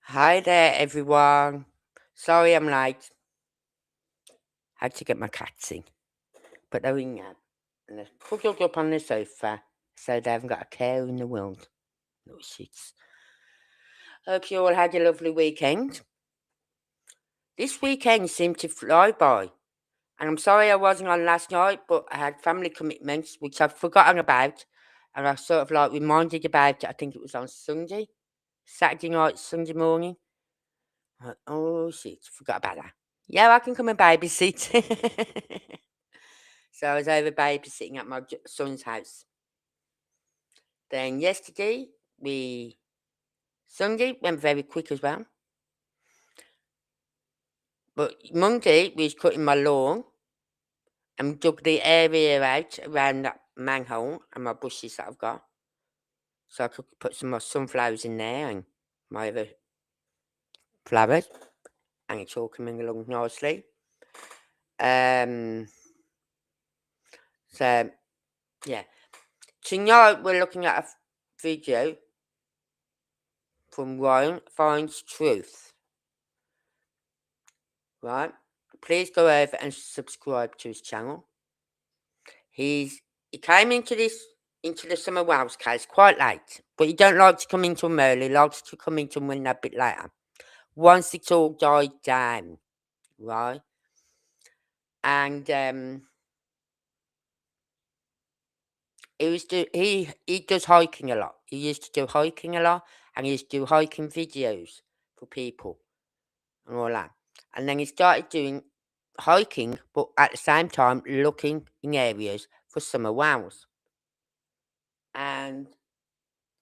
Hi there, everyone. Sorry I'm late. Had to get my cats in, but they're in now. And they're cuddled up on the sofa, so they haven't got a care in the world. No shits. Hope you all had a lovely weekend. This weekend seemed to fly by. And I'm sorry I wasn't on last night, but I had family commitments, which I've forgotten about. And I sort of like reminded about it. I think it was on Sunday, Saturday night, Sunday morning. Oh shit, forgot about that. Yeah, I can come and babysit. So I was over babysitting at my son's house. Then yesterday, Sunday went very quick as well. But Monday, we was cutting my lawn and dug the area out around that manhole and my bushes that I've got. So I could put some more sunflowers in there and my other flowers. And it's all coming along nicely. Um, so, yeah. Tonight, we're looking at a video from Ryan Finds Truth. Right? Please go over and subscribe to his channel. He came into the Summer Wells case quite late, but he don't like to come into them early. He likes to come into them when they're a bit later. Once it's all died down, right? And he does hiking a lot. He used to do hiking a lot, and he used to do hiking videos for people and all that. And then he started doing hiking, but at the same time looking in areas for summer wows. And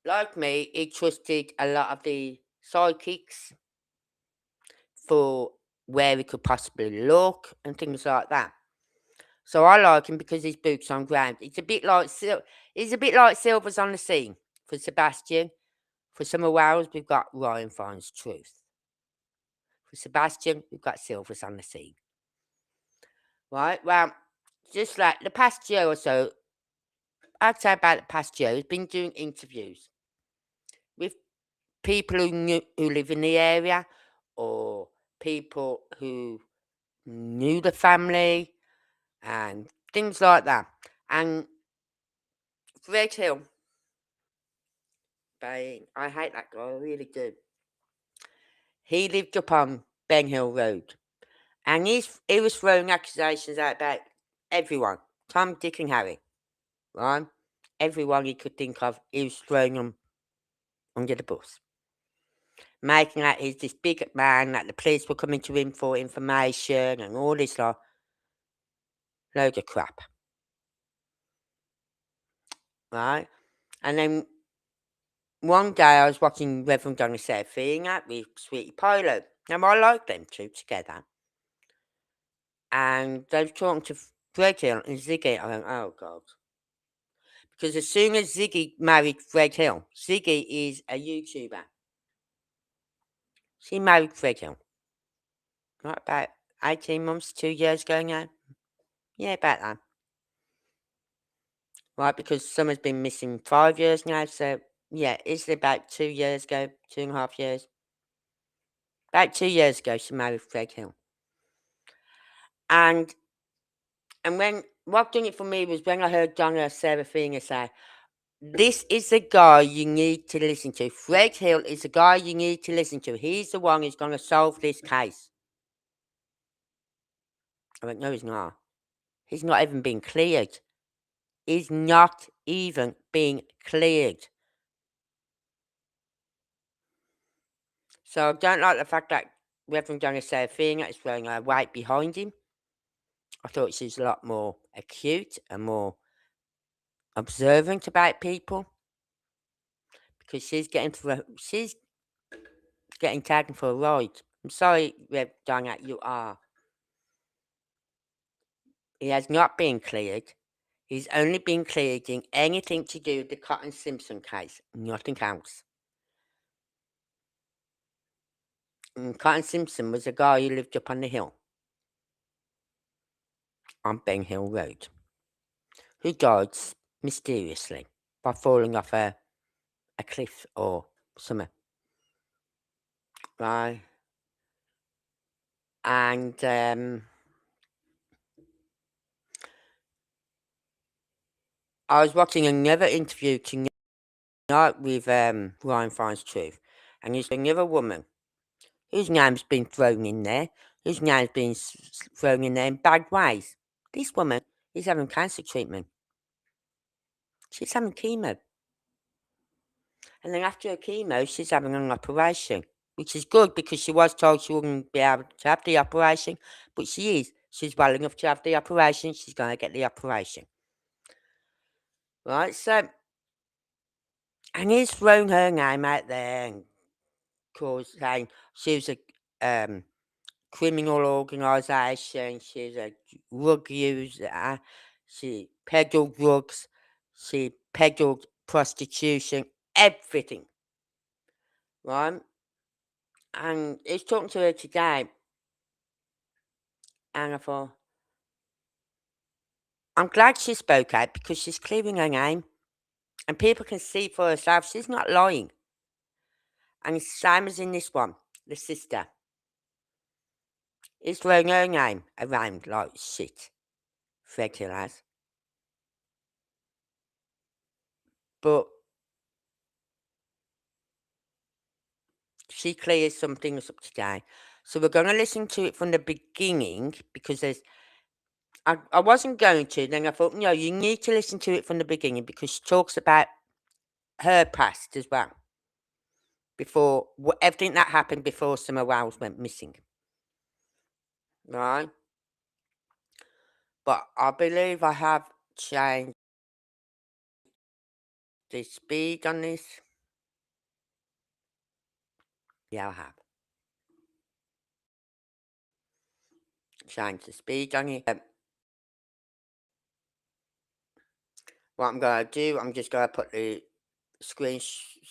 like me, he trusted a lot of the psychics for where he could possibly look and things like that. So I like him because his boots on ground. It's a bit like he's a bit like Silver's on the Sea for Sebastian. For Summer Wells, we've got Ryan Finds Truth. For Sebastian, we've got Silver's on the Sea. Right? Well, just like the past year or so, I'd say about the past year, he's been doing interviews with people who live in the area or people who knew the family and things like that. And Fred Hill, I hate that guy, I really do. He lived up on Ben Hill Road, and he was throwing accusations out about everyone, Tom, Dick, and Harry, right? Everyone he could think of, he was throwing them under the bus, making out he's this big man, that the police were coming to him for information and all this load of crap, right? And then one day I was watching Reverend Donna Serafina with Sweetie Pilo. Now I like them two together. And they were talking to Fred Hill and Ziggy. I went, oh God. Because as soon as Ziggy married Fred Hill, Ziggy is a YouTuber. She married Fred Hill. Right, about 18 months, 2 years ago now. Yeah, about that. Right, because Summer's been missing 5 years now, so yeah, it's about 2 years ago, 2.5 years. About 2 years ago, she married Fred Hill. And what done it for me was when I heard Donna Serafina say, this is the guy you need to listen to. Fred Hill is the guy you need to listen to. He's the one who's going to solve this case. I went, no, he's not. He's not even been cleared. He's not even being cleared. So I don't like the fact that Reverend Donna Serafina is throwing her weight behind him. I thought she was a lot more acute and more observant about people, because she's getting taken for a ride. I'm sorry, Rev Donna, you are. He has not been cleared. He's only been cleared in anything to do with the Cotton Simpson case, nothing else. And Cotton Simpson was a guy who lived up on the hill, on Ben Hill Road, who died mysteriously by falling off a cliff or something. right? And I was watching another interview tonight with Ryan Finds Truth, and there's another woman whose name's been thrown in there, whose name's been thrown in there in bad ways. This woman is having cancer treatment. She's having chemo. And then after her chemo, she's having an operation, which is good because she was told she wouldn't be able to have the operation, but she is. She's well enough to have the operation. She's going to get the operation. Right, so, and he's thrown her name out there and saying she was a criminal organisation, she's a drug user, she peddled drugs, she peddled prostitution, everything, right? And he's talking to her today, and I thought, I'm glad she spoke out because she's clearing her name, and people can see for herself she's not lying. And it's the same as in this one, the sister. He's throwing her name around like shit, Freddy has. But she clears some things up today. So we're going to listen to it from the beginning because I wasn't going to. Then I thought, no, you need to listen to it from the beginning because she talks about her past as well. Before everything that happened before Summer Wells went missing. Right? But I believe I have changed the speed on this. Yeah, I have. Change the speed on it. What I'm going to do, I'm just going to put the screen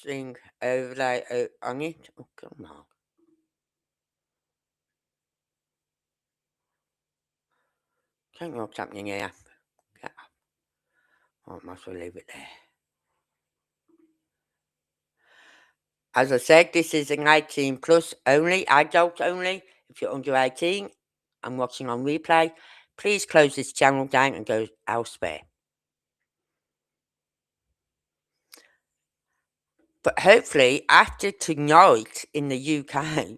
thing overlay on it. Oh, come on. Don't know what's happening here. Yeah. I must well leave it there. As I said, this is an 18 plus only, adult only. If you're under 18 and watching on replay, please close this channel down and go elsewhere. But hopefully, after tonight in the UK,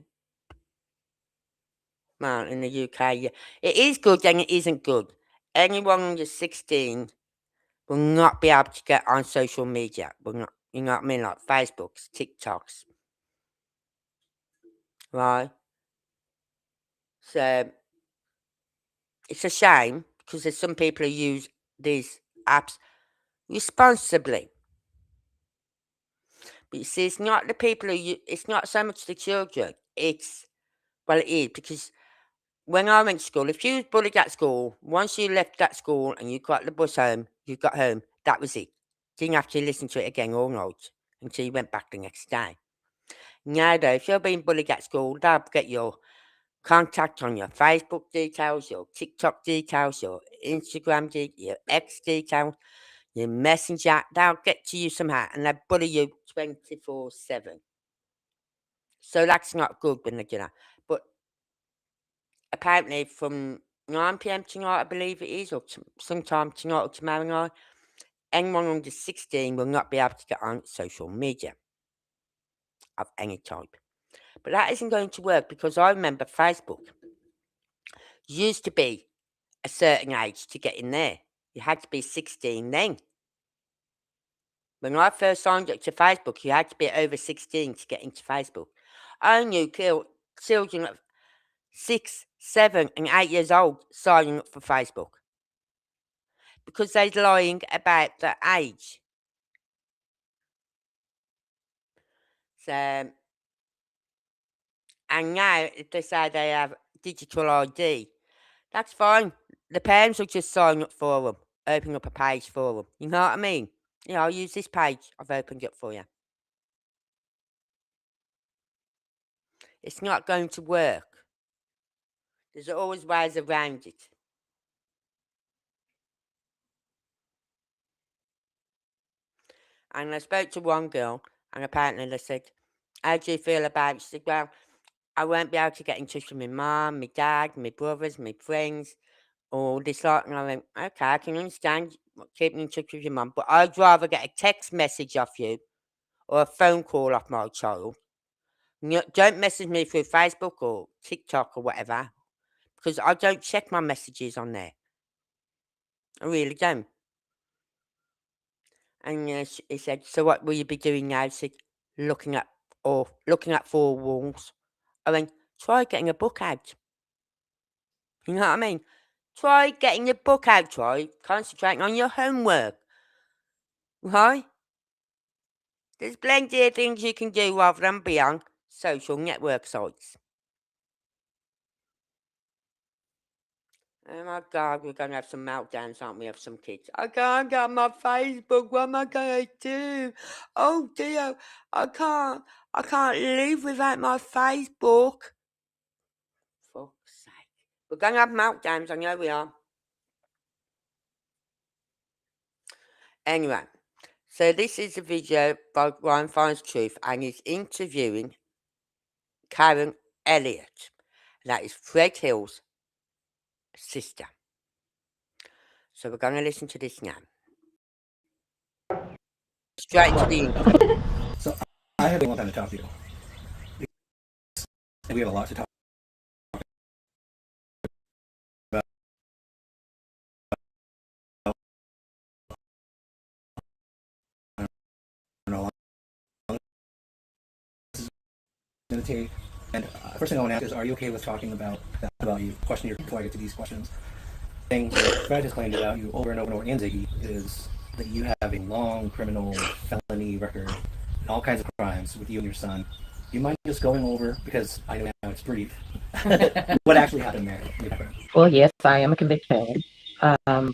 well, in the UK, yeah, it is good and it isn't good. Anyone under 16 will not be able to get on social media. Will not, you know what I mean? Like Facebooks, TikToks. Right? So, it's a shame because there's some people who use these apps responsibly. But you see, it's not the people it's not so much the children. Well, it is because when I went to school, if you was bullied at school, once you left that school and you got the bus home, you got home, that was it. Didn't have to listen to it again all night until you went back the next day. Now, though, if you're being bullied at school, they'll get your contact on your Facebook details, your TikTok details, your Instagram details, your X details, your Messenger. They'll get to you somehow and they bully you 24/7. So that's not good when they do that. But apparently from 9 p.m. tonight, I believe it is, or sometime tonight or tomorrow night, anyone under 16 will not be able to get on social media of any type. But that isn't going to work because I remember Facebook used to be a certain age to get in there. You had to be 16 then. When I first signed up to Facebook, you had to be over 16 to get into Facebook. I knew children of 6, 7, and 8 years old signing up for Facebook because they're lying about their age. So, and now if they say they have digital ID, that's fine. The parents will just sign up for them, open up a page for them. You know what I mean? Yeah, I'll use this page I've opened up for you. It's not going to work. There's always ways around it. And I spoke to one girl, and apparently they said, how do you feel about it? She said, well, I won't be able to get in touch with my mum, my dad, my brothers, my friends, or this lot. And I went, okay, I can understand keeping in touch with your mum, but I'd rather get a text message off you or a phone call off my child. Don't message me through Facebook or TikTok or whatever, because I don't check my messages on there. I really don't. And he said, so what will you be doing now? He said, looking at four walls. I went, try getting a book out. You know what I mean? Try getting your book out, try concentrating on your homework. Right? There's plenty of things you can do rather than be on social network sites. Oh my God, we're going to have some meltdowns, aren't we, of some kids? I can't get my Facebook, what am I going to do? Oh dear, I can't live without my Facebook. For fuck's sake. We're going to have meltdowns, I know we are. Anyway, so this is a video by Ryan Finds Truth, and he's interviewing Karen Elliot. That is Fred Hill's sister. So we're going to listen to this now. Straight to the interview. So I have a long time to talk to you. And we have a lot to talk about. I don't know how long this is going to take. And first thing I want to ask is, are you okay with talking about you? Question here before I get to these questions. Thing that Fred has claimed about you over and over and over, and Ziggy, is that you have a long criminal felony record and all kinds of crimes with you and your son. Do you mind just going over, because I know now it's brief, what actually happened there? Well, yes, I am a convicted felon.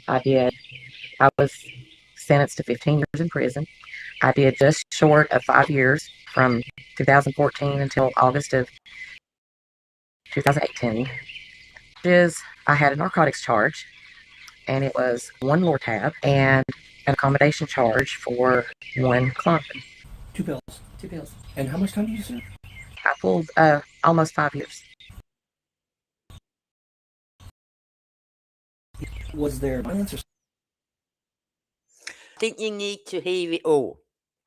I was sentenced to 15 years in prison. I did just short of 5 years from 2014 until August of 2018. I had a narcotics charge, and it was 1 Lortab and an accommodation charge for 1 Klonopin. 2 pills. 2 pills. And how much time did you serve? I pulled almost 5 years. Was there violence or? I think you need to hear it all.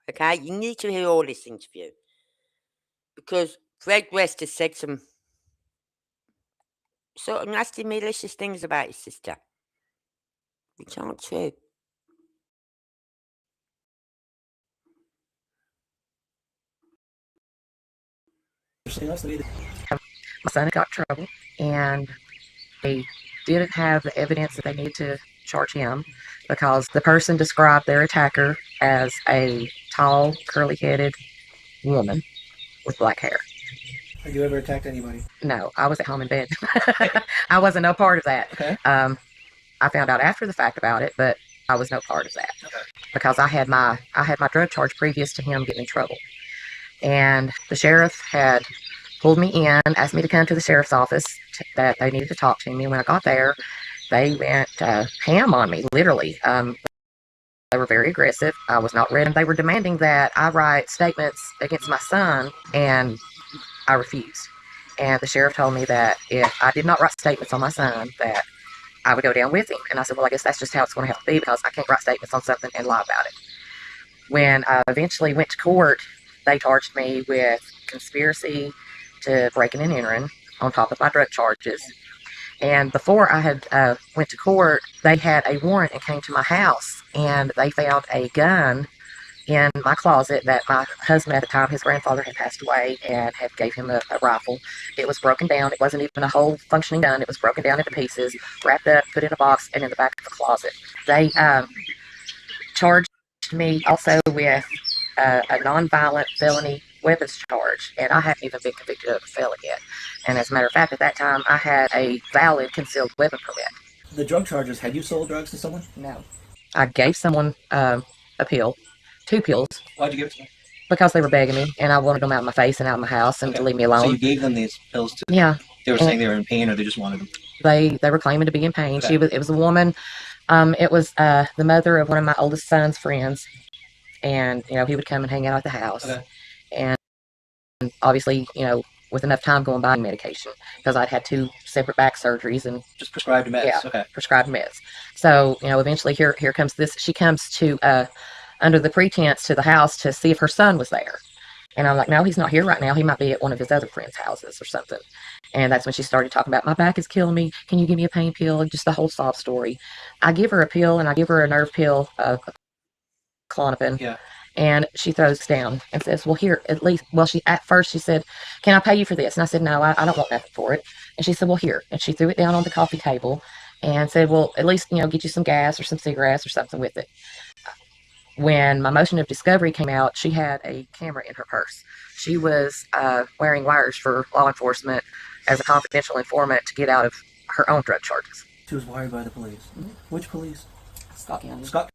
Okay? You need to hear all this interview. Because Fred West has said some sort of nasty, malicious things about his sister, which aren't true. My son had got in trouble, and they didn't have the evidence that they needed to charge him because the person described their attacker as a tall, curly-headed woman with black hair. Have you ever attacked anybody? No, I was at home in bed. I wasn't no part of that. Okay. I found out after the fact about it, but I was no part of that. Okay. Because I had my drug charge previous to him getting in trouble. And the sheriff had pulled me in, asked me to come to the sheriff's office, that they needed to talk to me. When I got there, they went ham on me, literally. They were very aggressive. I was not ready. They were demanding that I write statements against my son, and I refused. And the sheriff told me that if I did not write statements on my son, that I would go down with him. And I said, well, I guess that's just how it's going to have to be, because I can't write statements on something and lie about it. When I eventually went to court, they charged me with conspiracy to breaking and entering on top of my drug charges. And before I had went to court, they had a warrant and came to my house, and they found a gun in my closet that my husband at the time, his grandfather, had passed away and had gave him a rifle. It was broken down. It wasn't even a whole functioning gun. It was broken down into pieces, wrapped up, put in a box, and in the back of the closet. They charged me also with a nonviolent felony weapons charge, and I haven't even been convicted of a felony yet. And as a matter of fact, at that time, I had a valid concealed weapon permit. The drug charges, had you sold drugs to someone? No. I gave someone a pill, 2 pills. Why'd you give it to them? Because they were begging me, and I wanted them out of my face and out of my house, and to leave me alone. So you gave them these pills to? Yeah. They were saying they were in pain, or they just wanted them? They were claiming to be in pain. Okay. It was a woman. It was the mother of one of my oldest son's friends, and he would come and hang out at the house. Okay. And obviously, with enough time going by medication because I'd had 2 separate back surgeries and Just prescribed meds. Yeah. Okay. prescribed meds. So, eventually here comes this. She comes to under the pretense to the house to see if her son was there. And I'm like, no, he's not here right now. He might be at one of his other friends' houses or something. And that's when she started talking about my back is killing me. Can you give me a pain pill? Just the whole sob story. I give her a pill and I give her a nerve pill, Klonopin. Yeah. And she throws down and says, well, here, at least, well, at first she said, can I pay you for this? And I said, no, I don't want nothing for it. And she said, well, here. And she threw it down on the coffee table and said, well, at least, get you some gas or some cigarettes or something with it. When my motion of discovery came out, she had a camera in her purse. She was wearing wires for law enforcement as a confidential informant to get out of her own drug charges. She was wired by the police. Mm-hmm. Which police? Scott County. Scott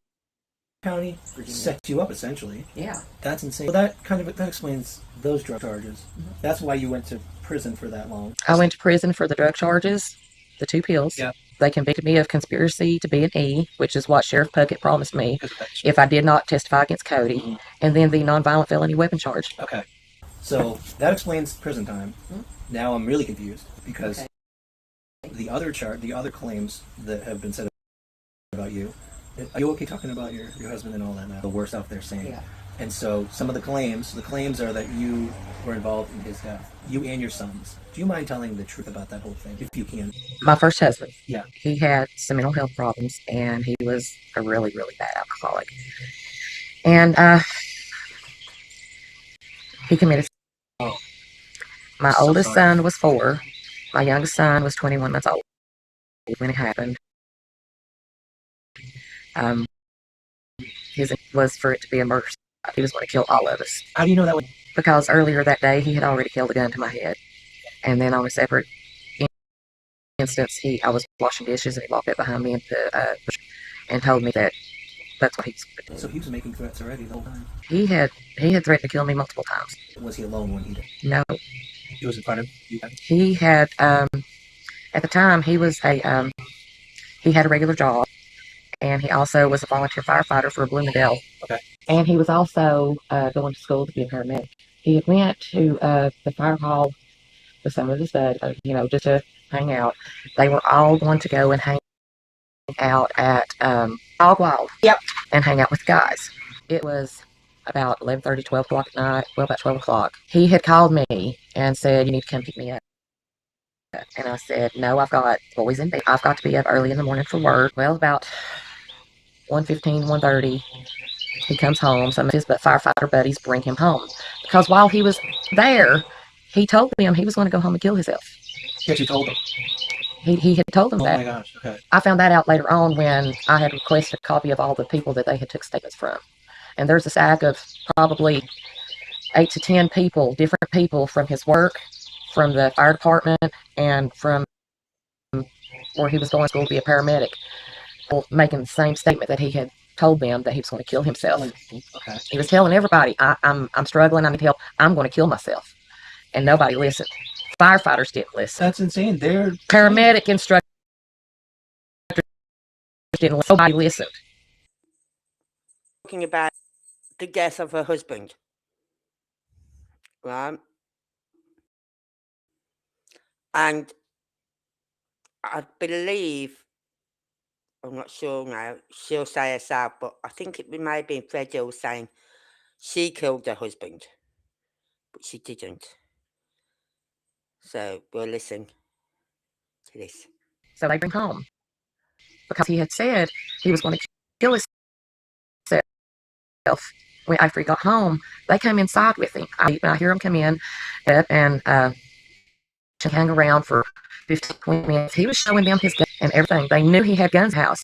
County Virginia. set you up essentially. Yeah. That's insane. Well, that explains those drug charges. Mm-hmm. That's why you went to prison for that long. I went to prison for the drug charges, the 2 pills. Yeah. They convicted me of conspiracy to be an E, which is what Sheriff Puckett promised me if I did not testify against Cody, Mm-hmm. and then the nonviolent felony weapon charge. Okay. So that explains prison time. Mm-hmm. Now I'm really confused because Okay. the other claims that have been said about you. Are you okay talking about your husband and all that now? The worst out there saying. Yeah. And so some of the claims are that you were involved in his death. You and your sons. Do you mind telling the truth about that whole thing, if you can? My first husband. Yeah. He had some mental health problems, and he was a really, really bad alcoholic. And he committed. Oh. My So oldest sorry. son was 4. My youngest son was 21 months old when it happened. His was for it to be a murder. He was going to kill all of us. How do you know that was? Because earlier that day he had already held a gun to my head, and then on a separate instance, I was washing dishes and he walked up behind me and told me that that's what he's. So he was making threats already the whole time. He had threatened to kill me multiple times. Was he alone when he did? No, He was in front of you. he had at the time he was he had a regular job, and he also was a volunteer firefighter for Bloomingdale. Okay. And he was also going to school to be a paramedic. He went to the fire hall with some of his buddies, just to hang out. They were all going to go and hang out at Hog Wild. Yep. And hang out with guys. It was about 11:30, 12 o'clock at night. Well, about 12 o'clock. He had called me and said, you need to come pick me up. And I said, no, I've got boys in bed. I've got to be up early in the morning for work. Well, about 1:15, 1:30, he comes home. Some of his firefighter buddies bring him home. Because while he was there, he told them he was going to go home and kill himself. Yes, you told him. He had told them Oh that. my gosh. Okay. I found that out later on when I had requested a copy of all the people that they had took statements from. And there's a stack of probably 8 to 10 people, different people from his work, from the fire department, and from where he was going to school to be a paramedic, making the same statement that he had told them that he was going to kill himself. Okay. He was telling everybody, I'm struggling, I need help, I'm going to kill myself. And nobody listened. Firefighters didn't listen. That's insane. They're Paramedic instructors didn't listen. Nobody listened. Talking about the death of her husband. Right? And I believe, I'm not sure now, she'll say herself, but I think it may have been Fred Hill saying she killed her husband, but she didn't. So we'll listen to this. So they bring home. Because he had said he was going to kill himself. After he got home, they came inside with him. I hear them come in and hang around for 15, 20 minutes. He was showing them his gun and everything. They knew he had guns in the house.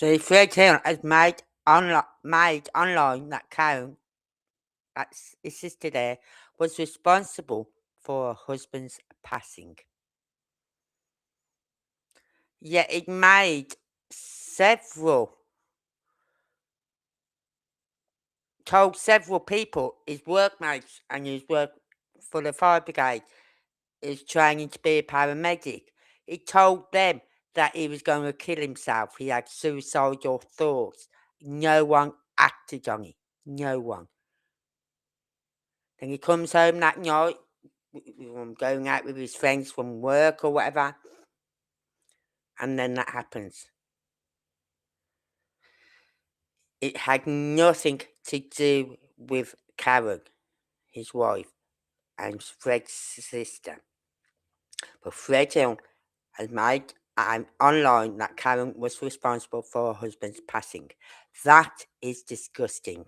So Fred Hill has made online that Karen, that's his sister there, was responsible for her husband's passing. Yet it made told several people, his workmates and his work for the fire brigade, is training to be a paramedic. He told them that he was going to kill himself. He had suicidal thoughts. No one acted on it. No one. Then he comes home that night, going out with his friends from work or whatever, and then that happens. It had nothing to do with Karen, his wife, and Fred's sister. But Fred Hill has made online that Karen was responsible for her husband's passing. That is disgusting.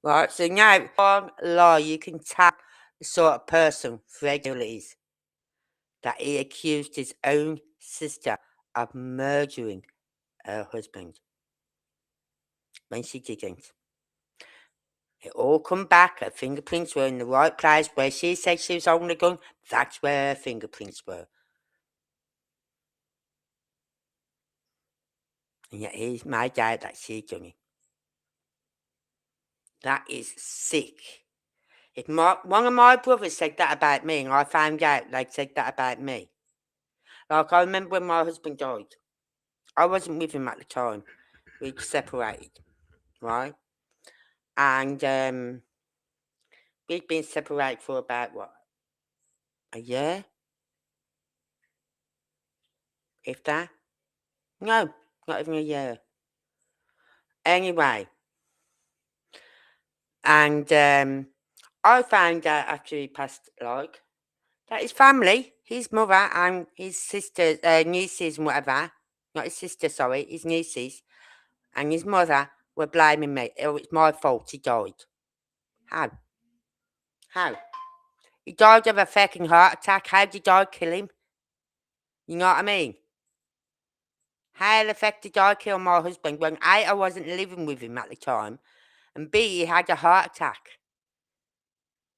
Right, so now, one lie you can tell the sort of person Fred Hill is. That he accused his own sister of murdering her husband when she didn't. It all come back. Her fingerprints were in the right place where she said she was holding the gun. That's where her fingerprints were. And yet he's made out that she done it. That is sick. If one of my brothers said that about me and I found out they'd said that about me. Like I remember when my husband died. I wasn't with him at the time. We'd separated, right? And we'd been separated for about what? A year? If that? No, not even a year. Anyway, and I found out after he passed, like, that his family, his mother and his sister, nieces and whatever, not his sister, sorry, his nieces and his mother were blaming me. Oh, it's my fault he died. How? How? He died of a fucking heart attack. How did I kill him? You know what I mean? How the fuck did I kill my husband when A, I wasn't living with him at the time, and B, he had a heart attack?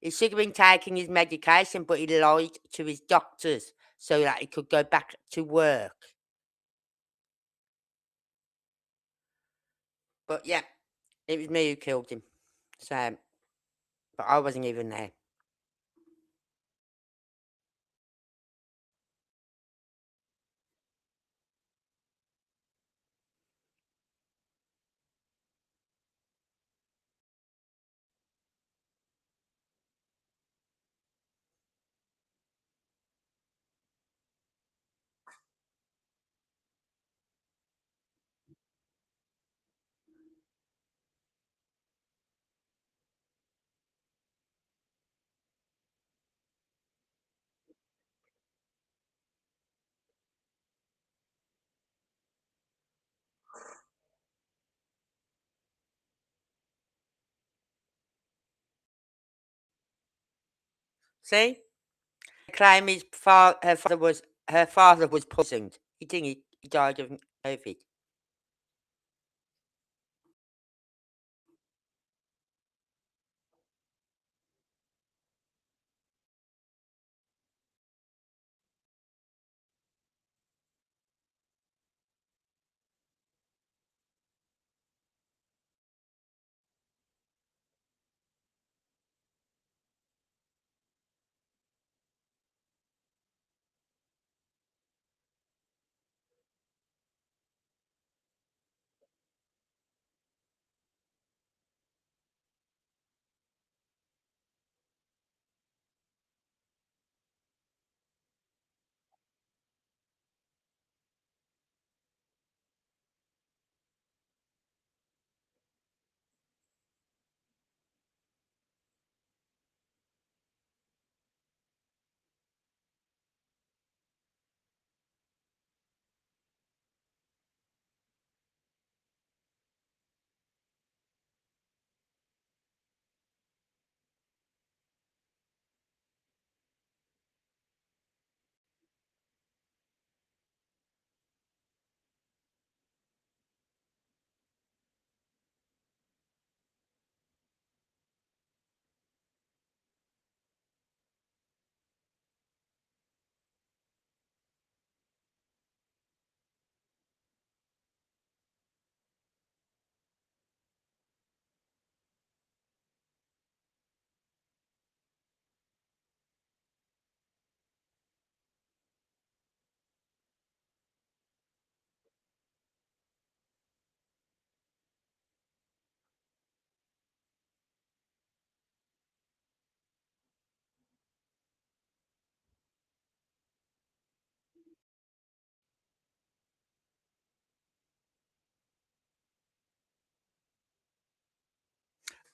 He should have been taking his medication, but he lied to his doctors so that he could go back to work. But yeah, it was me who killed him. So, but I wasn't even there. See? Claim her father was poisoned. He didn't. He died of COVID.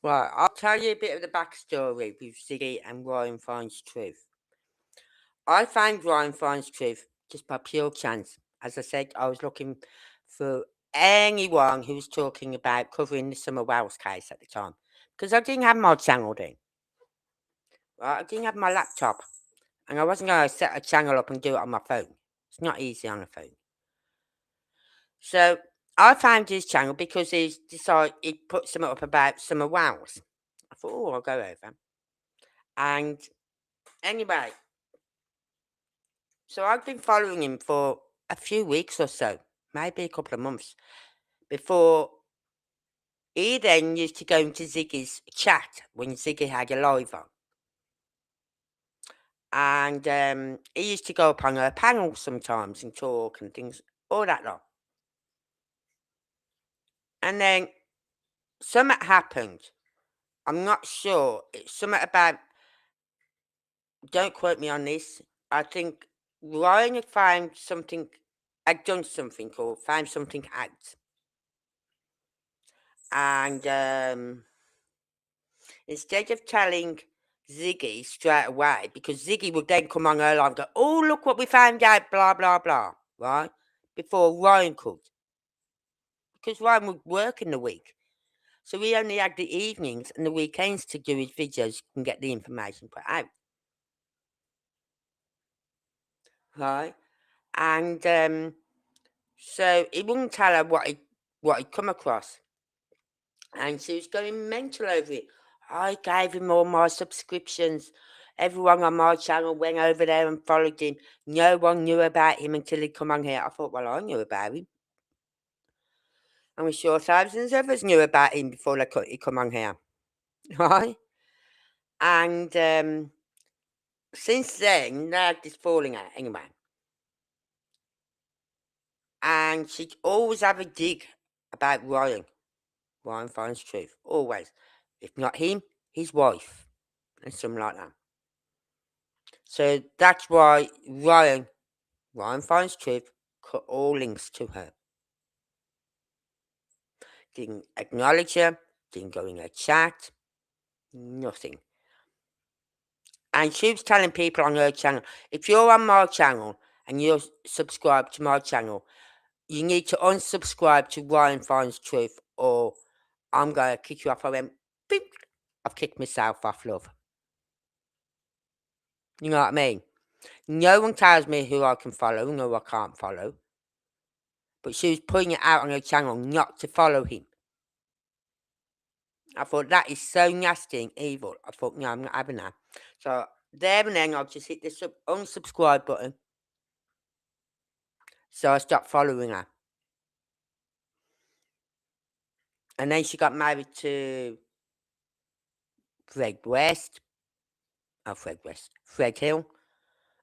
Right, I'll tell you a bit of the backstory with Ziggy and Ryan finds truth. I found Ryan finds truth just by pure chance. As I said, I was looking for anyone who was talking about covering the Summer Wells case at the time. Because I didn't have my channel then. Right, I didn't have my laptop. And I wasn't going to set a channel up and do it on my phone. It's not easy on a phone. So I found his channel because he put something up about Summer Wells. I thought, oh, I'll go over. And anyway, so I've been following him for a few weeks or so, maybe a couple of months, before he then used to go into Ziggy's chat when Ziggy had a live on. And he used to go up on her panel sometimes and talk and things, all that lot. And then something happened. I'm not sure. It's something about, don't quote me on this. I think Ryan had done something or found something out. And instead of telling Ziggy straight away, because Ziggy would then come on her live and go, oh, look what we found out, blah, blah, blah, right? Before Ryan could. Because Ryan would work in the week. So we only had the evenings and the weekends to do his videos and get the information put out. Right? And so he wouldn't tell her what he'd come across. And she was going mental over it. I gave him all my subscriptions. Everyone on my channel went over there and followed him. No one knew about him until he come on here. I thought, well, I knew about him. I'm sure thousands of us knew about him before he come on here. Right? And since then, they had this falling out anyway. And she'd always have a dig about Ryan. Ryan finds truth. Always. If not him, his wife. And something like that. So that's why Ryan finds truth, cut all links to her. Didn't acknowledge her, didn't go in her chat, nothing. And she was telling people on her channel, if you're on my channel and you're subscribed to my channel, you need to unsubscribe to Ryan Finds Truth or I'm going to kick you off. I went, beep. I've kicked myself off, love. You know what I mean? No one tells me who I can follow and who I can't follow. But she was putting it out on her channel not to follow him. I thought that is so nasty and evil. I thought, no, I'm not having that. So there and then I just hit the unsubscribe button. So I stopped following her. And then she got married to Fred West. Oh, Fred West. Fred Hill.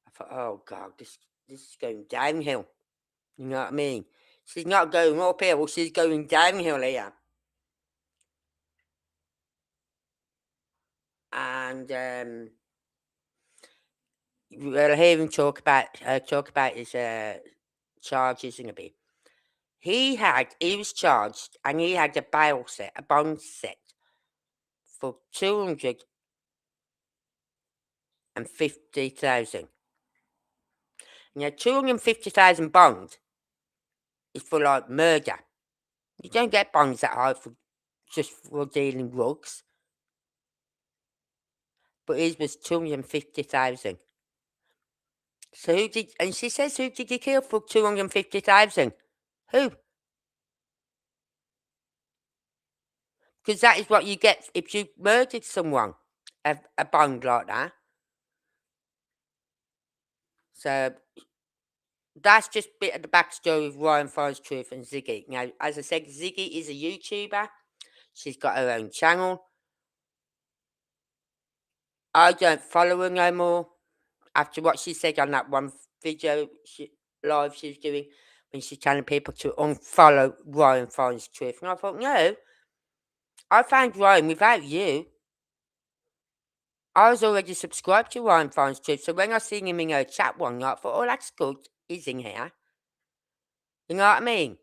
I thought, oh God, this is going downhill. You know what I mean? She's not going uphill, she's going downhill here. And we'll hear him talk about his charges in a bit. He was charged, and he had a bond set for 250,000. Now, 250,000 bond is for like murder. You don't get bonds that high just for dealing drugs. But his was 250,000. So and she says, who did he kill for 250,000? Who? Because that is what you get if you murdered someone, a bond like that. So that's just a bit of the backstory of Ryan Finds Truth and Ziggy. Now, as I said, Ziggy is a YouTuber. She's got her own channel. I don't follow her no more. After what she said on that one video live she was doing, when she's telling people to unfollow Ryan Finds Truth. And I thought, no, I found Ryan without you. I was already subscribed to Ryan Finds Truth, so when I seen him in her chat one night, I thought, oh, that's good. He's in here. You know what I mean?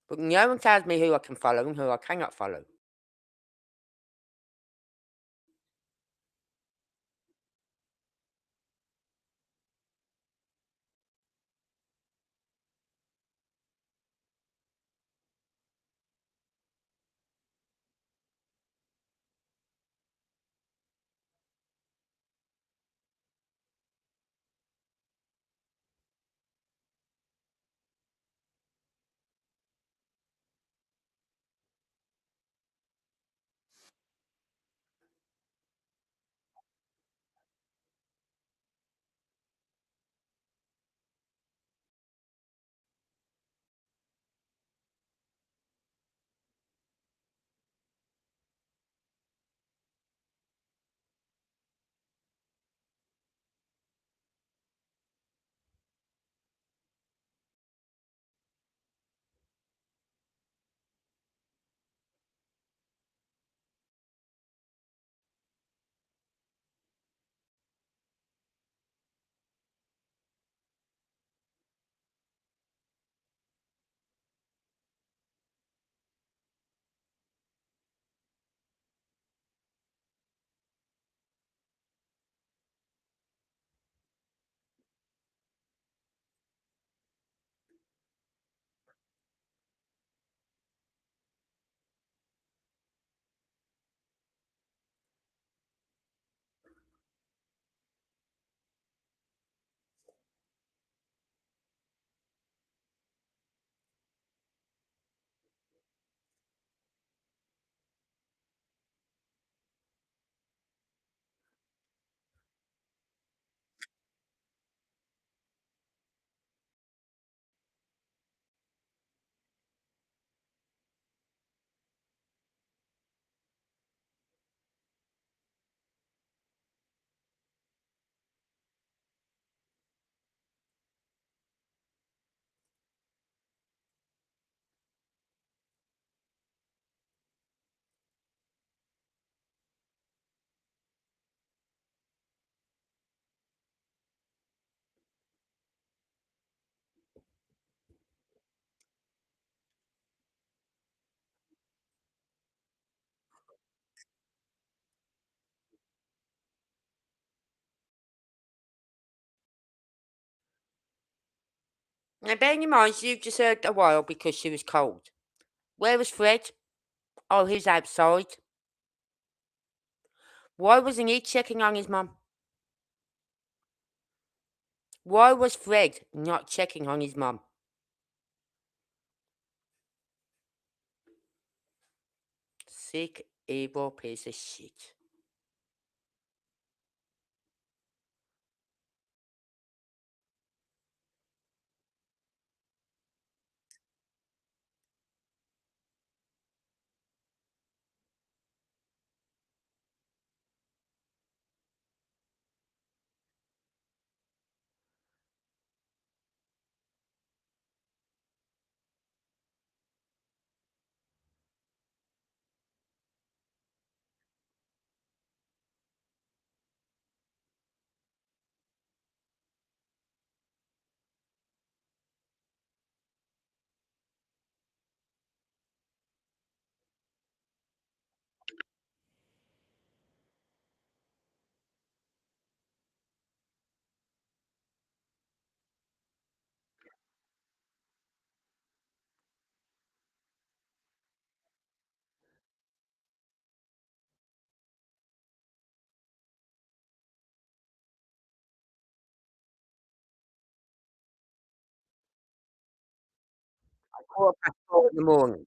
But no one tells me who I can follow and who I cannot follow. Now, bearing in mind, you just heard a while because she was cold. Where was Fred? Oh, he's outside. Why wasn't he checking on his mum? Why was Fred not checking on his mum? Sick, evil piece of shit. Quarter past 4 in the morning.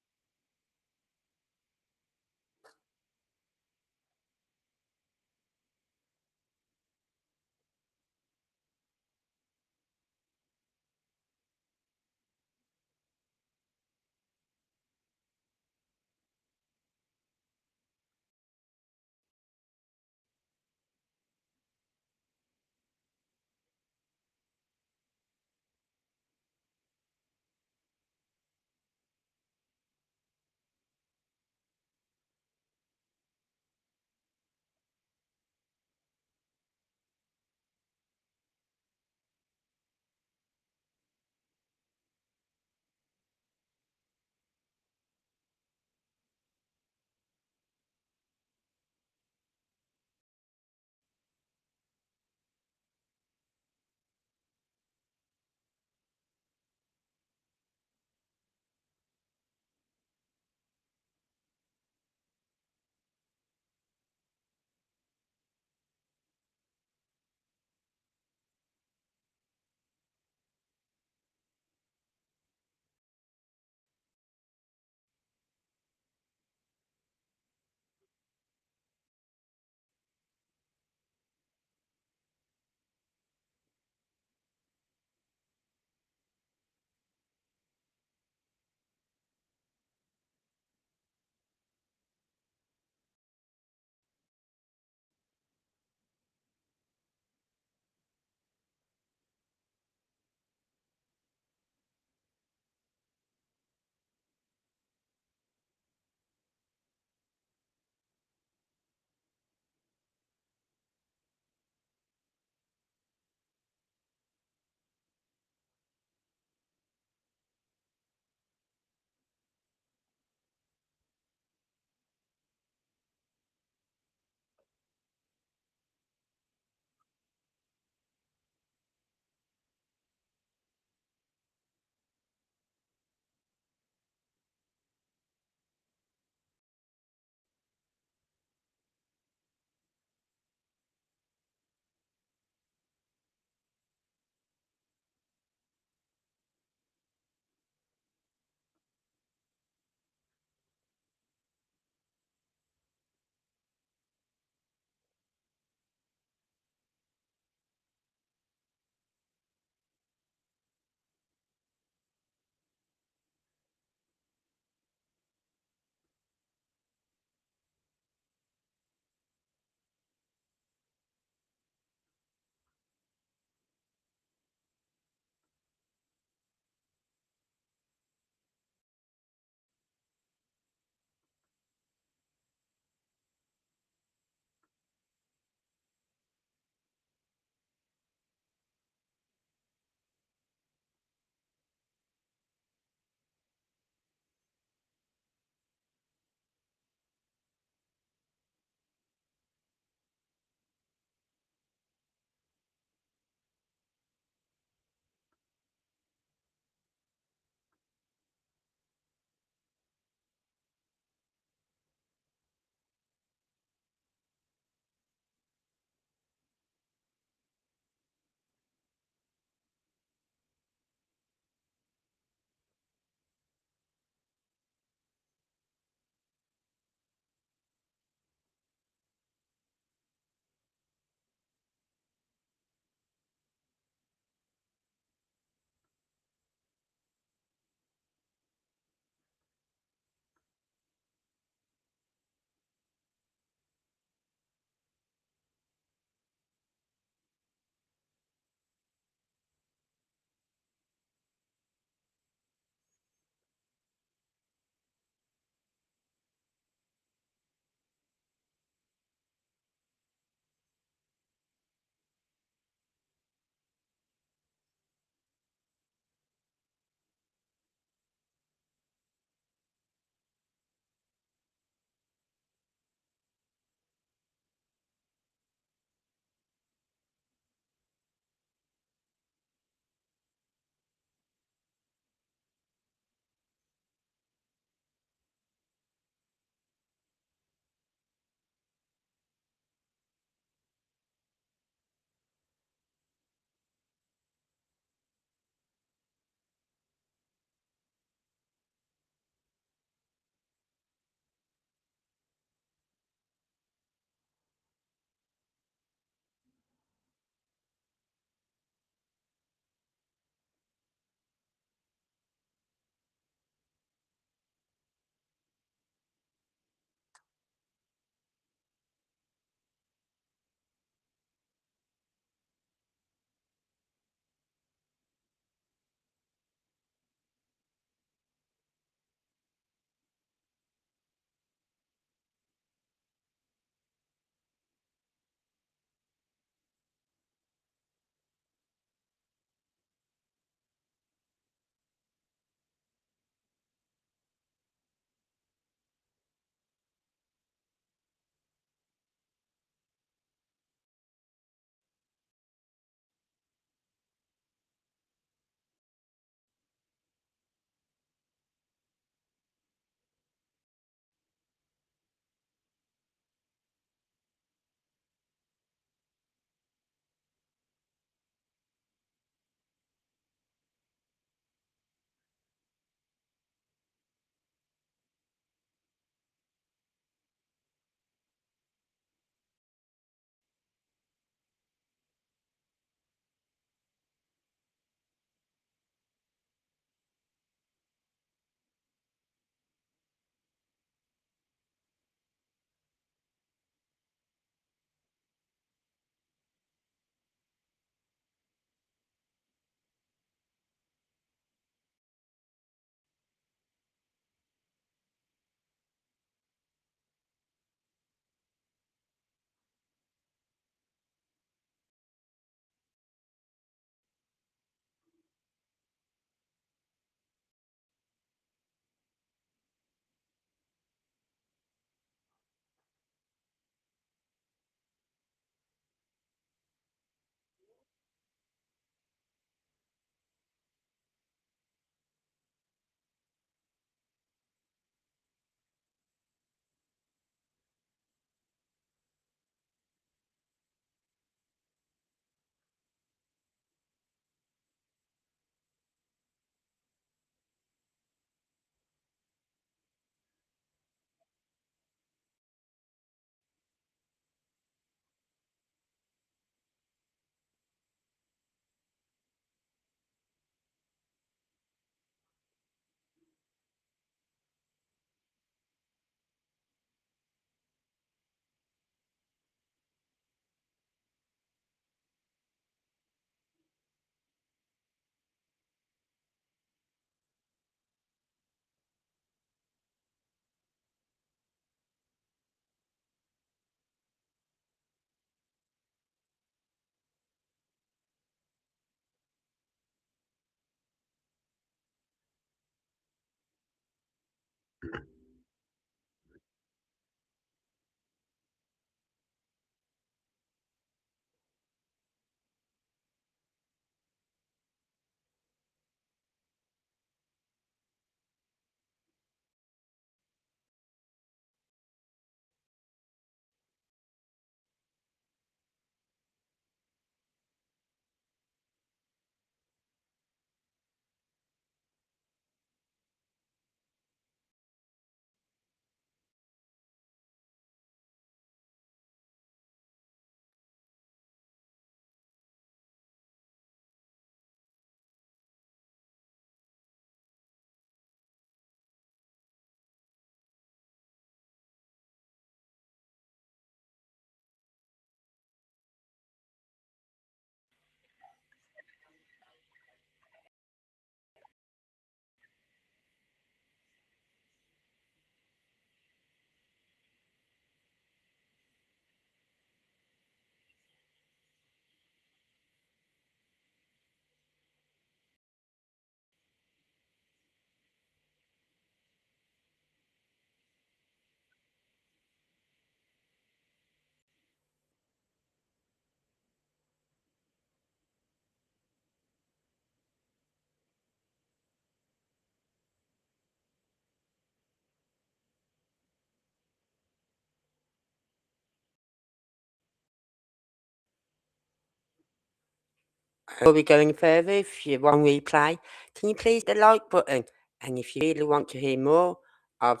Before we go any further, if you want replay, can you please hit the like button? And if you really want to hear more of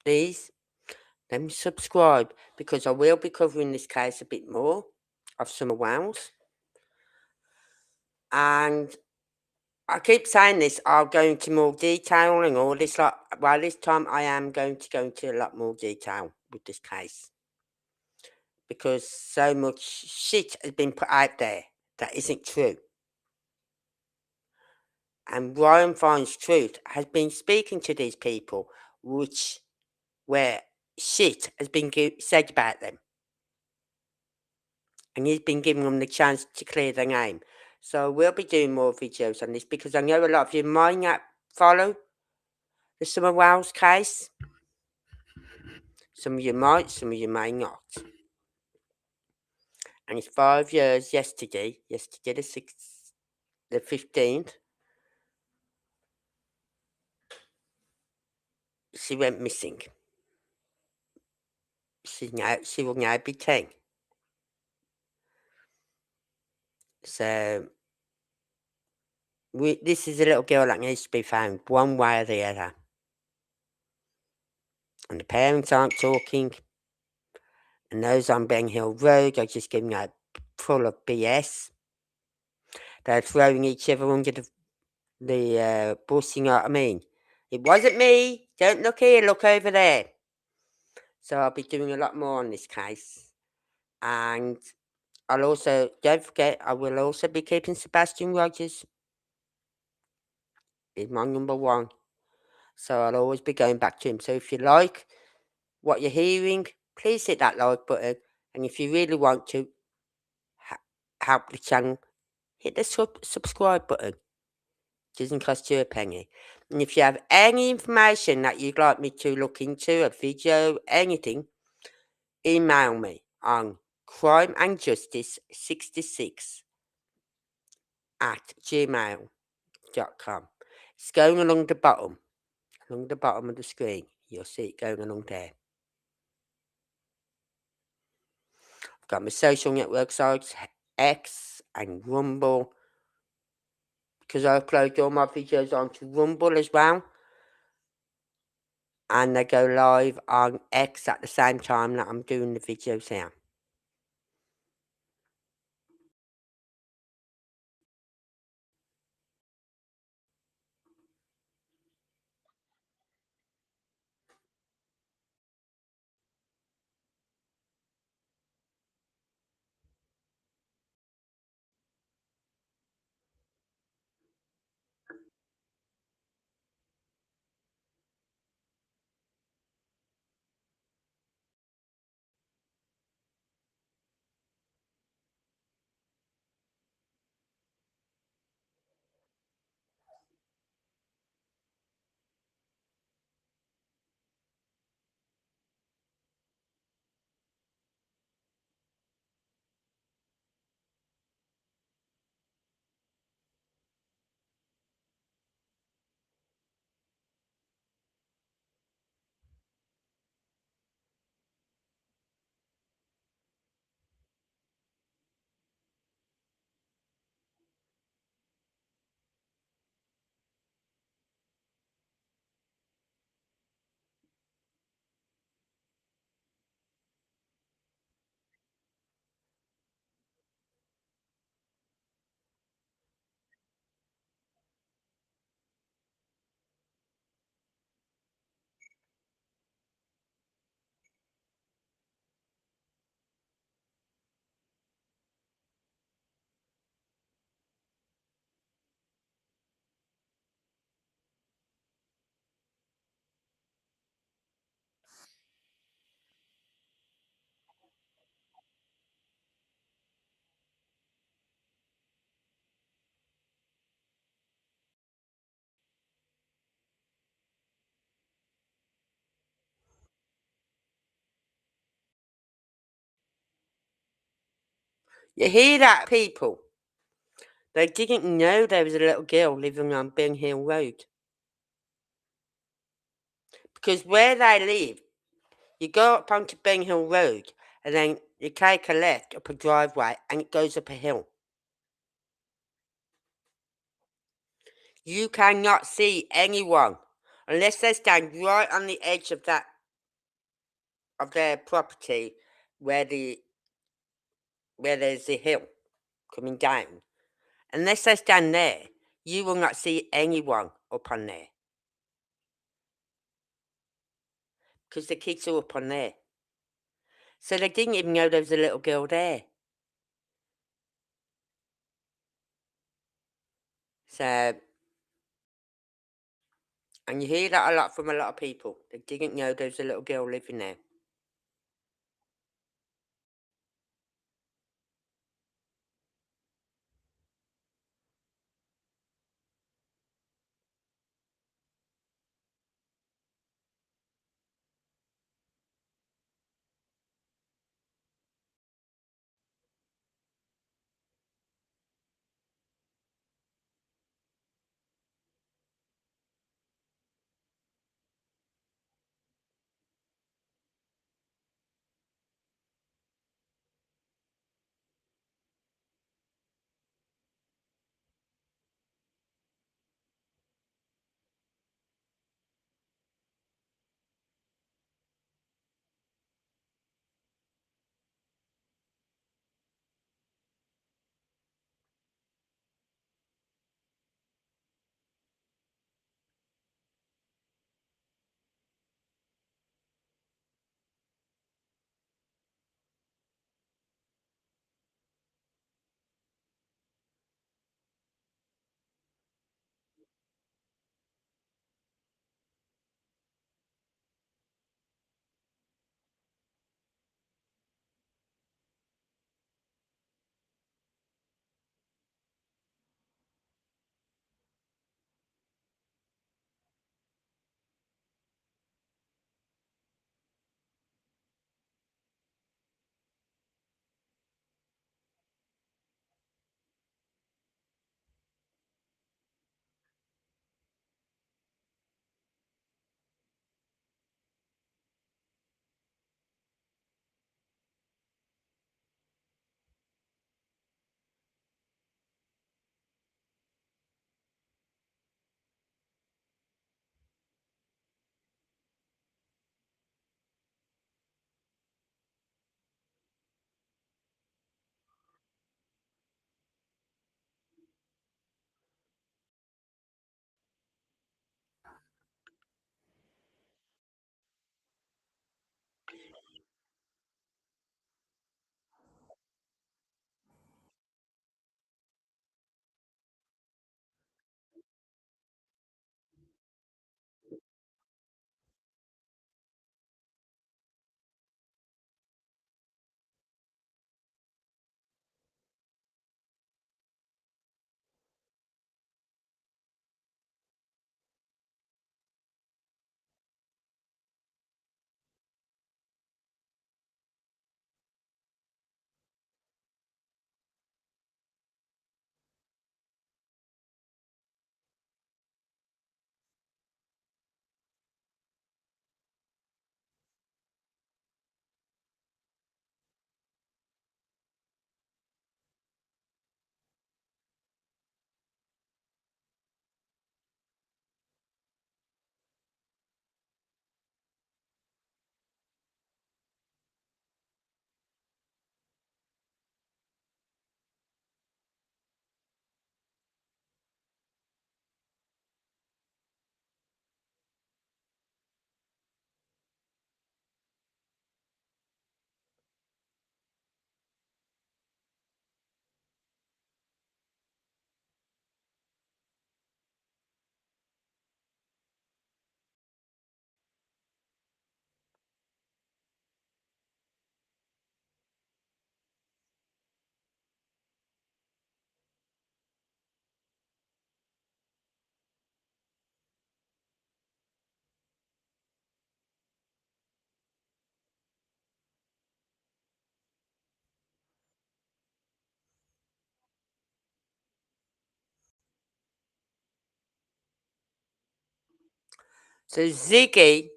these, then subscribe, because I will be covering this case a bit more of Summer Wales. And I keep saying this, I'll go into more detail and all this lot. Well, this time I am going to go into a lot more detail with this case, because so much shit has been put out there that isn't true. And Ryan Finds Truth has been speaking to these people, where shit has been said about them. And he's been giving them the chance to clear their name. So we'll be doing more videos on this, because I know a lot of you might not follow the Summer Wales case. Some of you might, some of you may not. And it's 5 years yesterday the 15th, she went missing. She will now be 10. So this is a little girl that needs to be found one way or the other. And the parents aren't talking. And those on Ben Hill Road are just giving out full of BS. They're throwing each other under the bus, you know what I mean? It wasn't me. Don't look here, look over there. So I'll be doing a lot more on this case. And I'll also, don't forget, I will also be keeping Sebastian Rogers. He's my number one. So I'll always be going back to him. So if you like what you're hearing, please hit that like button. And if you really want to help the channel, hit the subscribe button. It doesn't cost you a penny. And if you have any information that you'd like me to look into, a video, anything, email me on crimeandjustice66@gmail.com. It's going along the bottom of the screen. You'll see it going along there. I've got my social network sites, X and Rumble, because I upload all my videos onto Rumble as well. And they go live on X at the same time that I'm doing the videos here. You hear that, people? They didn't know there was a little girl living on Ben Hill Road. Because where they live, you go up onto Ben Hill Road and then you take a left up a driveway and it goes up a hill. You cannot see anyone unless they stand right on the edge of their property where there's a hill coming down. Unless they stand there, you will not see anyone up on there. Because the kids are up on there. So they didn't even know there was a little girl there. So, and you hear that a lot from a lot of people. They didn't know there was a little girl living there. So Ziggy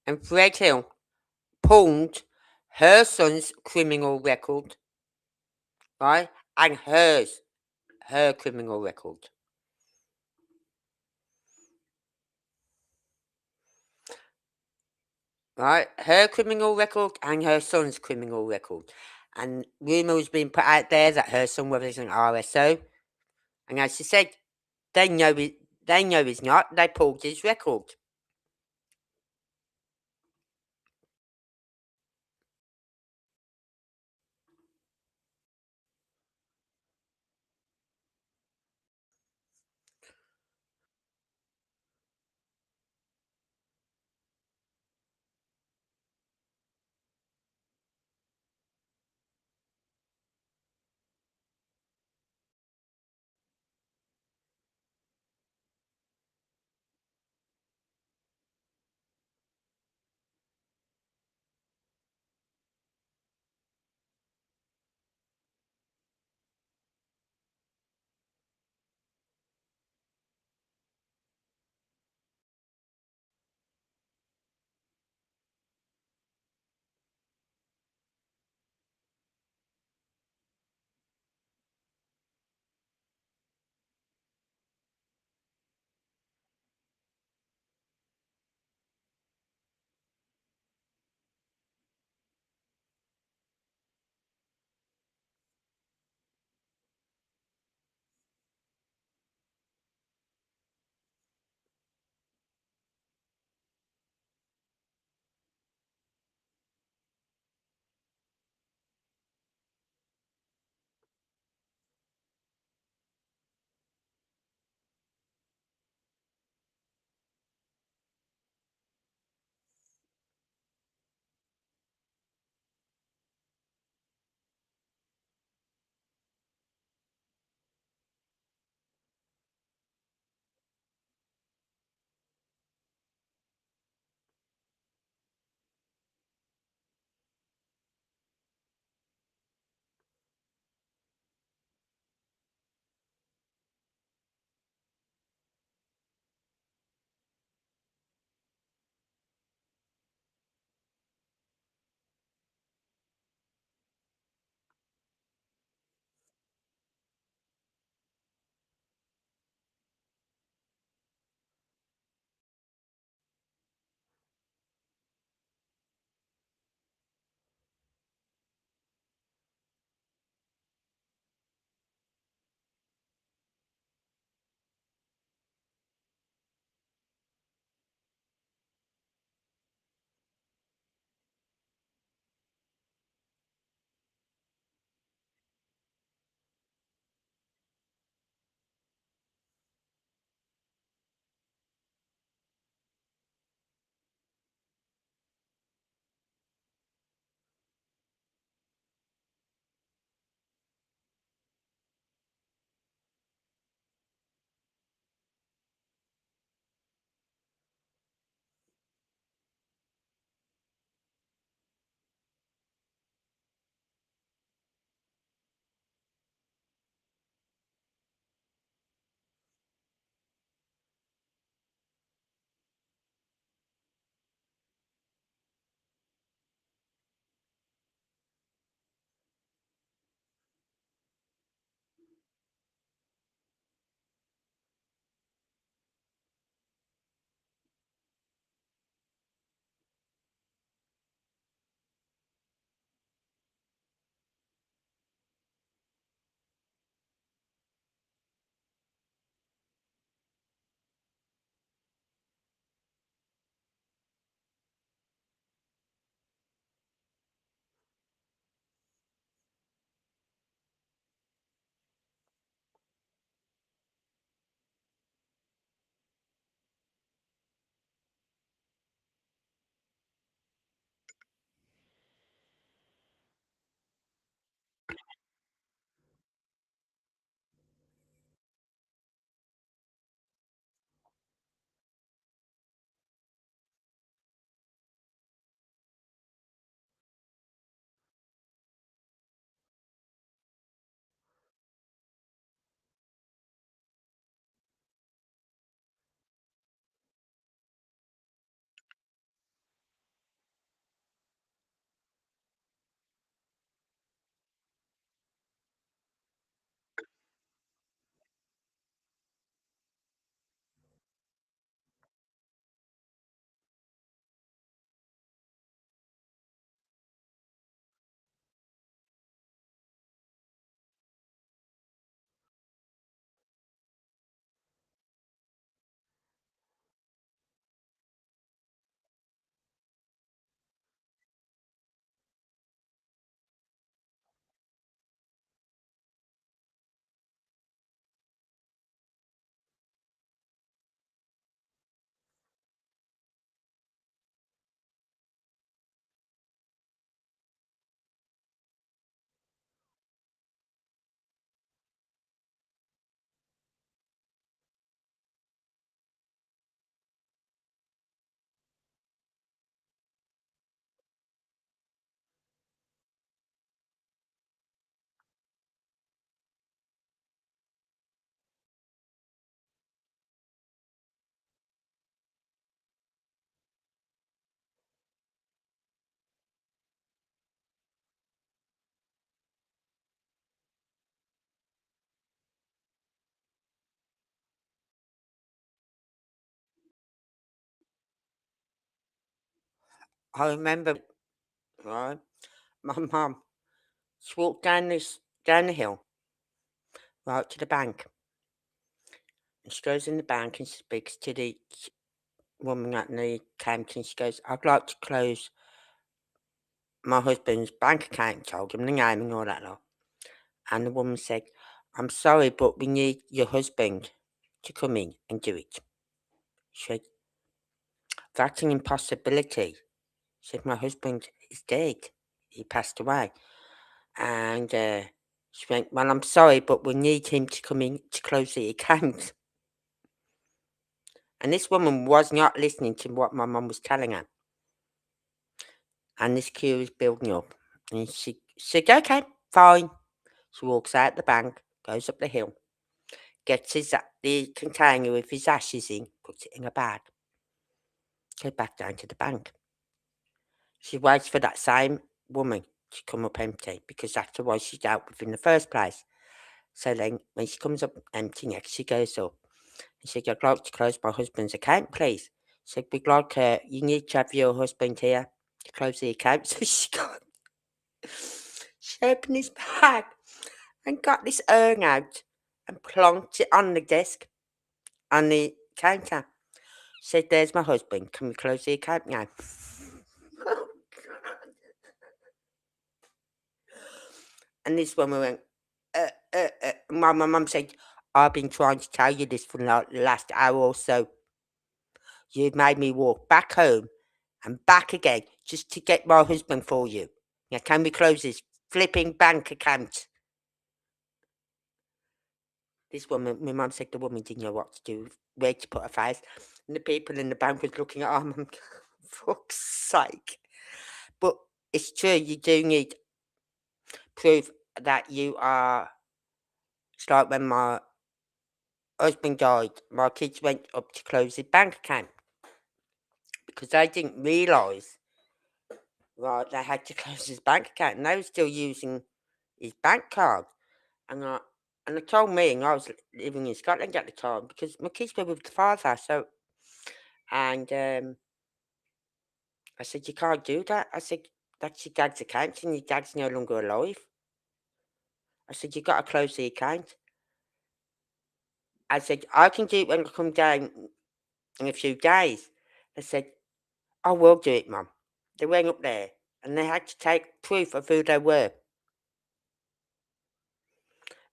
and Fred Hill pulled her son's criminal record, right? And her criminal record. right? Her criminal record and her son's criminal record. And rumour has been put out there that her son was an RSO. And as she said, they know he's not. They pulled his record. I remember, right, my mum, she walked down the hill, right to the bank. And she goes in the bank and speaks to the woman at the counter and she goes, I'd like to close my husband's bank account, told him the name and all that lot. And the woman said, I'm sorry, but we need your husband to come in and do it. She said, that's an impossibility. She said, my husband is dead. He passed away. And she went, well, I'm sorry, but we need him to come in to close the account. And this woman was not listening to what my mum was telling her. And this queue is building up. And she said, okay, fine. She walks out the bank, goes up the hill, gets the container with his ashes in, puts it in a bag, goes back down to the bank. She waits for that same woman to come up empty because that's the one she dealt with in the first place. So then when she comes up empty next, she goes up and she said, I'd like to close my husband's account, please. She said, we'd like, you need to have your husband here to close the account. So she opened his bag and got this urn out and plonked it on the desk, on the counter. Said, there's my husband. Can we close the account now? Oh, God. And this woman went, My mum said, I've been trying to tell you this for the last hour or so. You've made me walk back home and back again just to get my husband for you. Now, can we close this flipping bank account? This woman, my mum said the woman didn't know what to do, where to put her face. And the people in the bank was looking at her, mum, fuck's sake. But it's true, you do need proof that you are. It's like when my husband died, my kids went up to close his bank account because they didn't realise, right, they had to close his bank account and they were still using his bank card. And they told me, and I was living in Scotland at the time because my kids were with the father, so, and I said, you can't do that. I said, that's your dad's account and your dad's no longer alive. I said, you've got to close the account. I said, I can do it when I come down in a few days. They said, I will do it, Mum. They went up there and they had to take proof of who they were.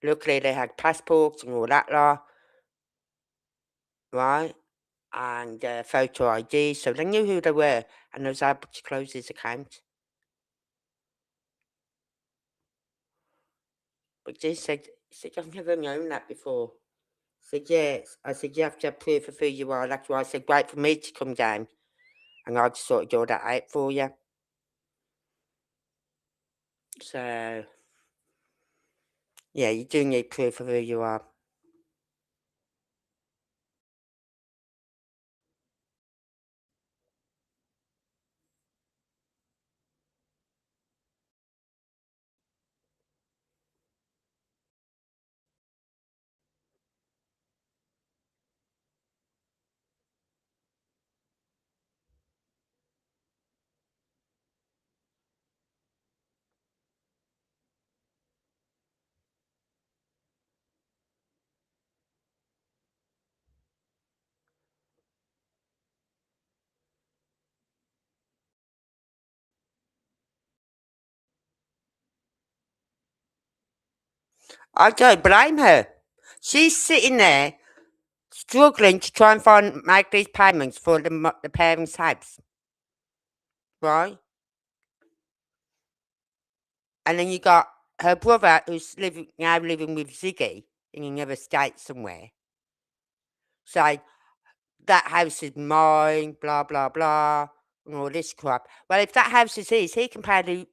Luckily, they had passports and all that lot, right? And photo ID, so they knew who they were and they was able to close his account. But they said, I've never known that before. I said, yes. I said, you have to have proof of who you are. That's why I said, wait for me to come down and I'll just sort of do that out for you. So, yeah, you do need proof of who you are. I don't blame her. She's sitting there struggling to try and make these payments for the parents' house, right? And then you got her brother who's now living with Ziggy in another state somewhere, saying that house is mine, blah blah blah, and all this crap. Well, if that house is his, he can pay the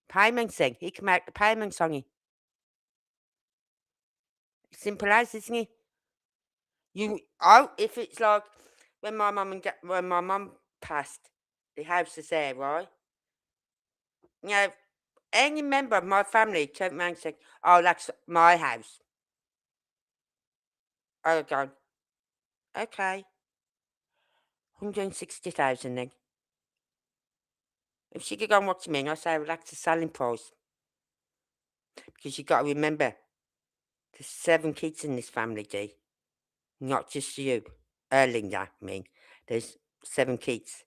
payments thing. He can make the payments on it. Simple as, isn't it? If it's like when when my mum passed, the house is there, right? You know, any member of my family turned around and said, "Oh, that's my house." I would go, "Okay, 160,000 then." If she could go and watch me, I say, well, that's the selling price. Because you got to remember, there's 7 kids in this family, Dee. Not just you. Linda, I mean. There's 7 kids.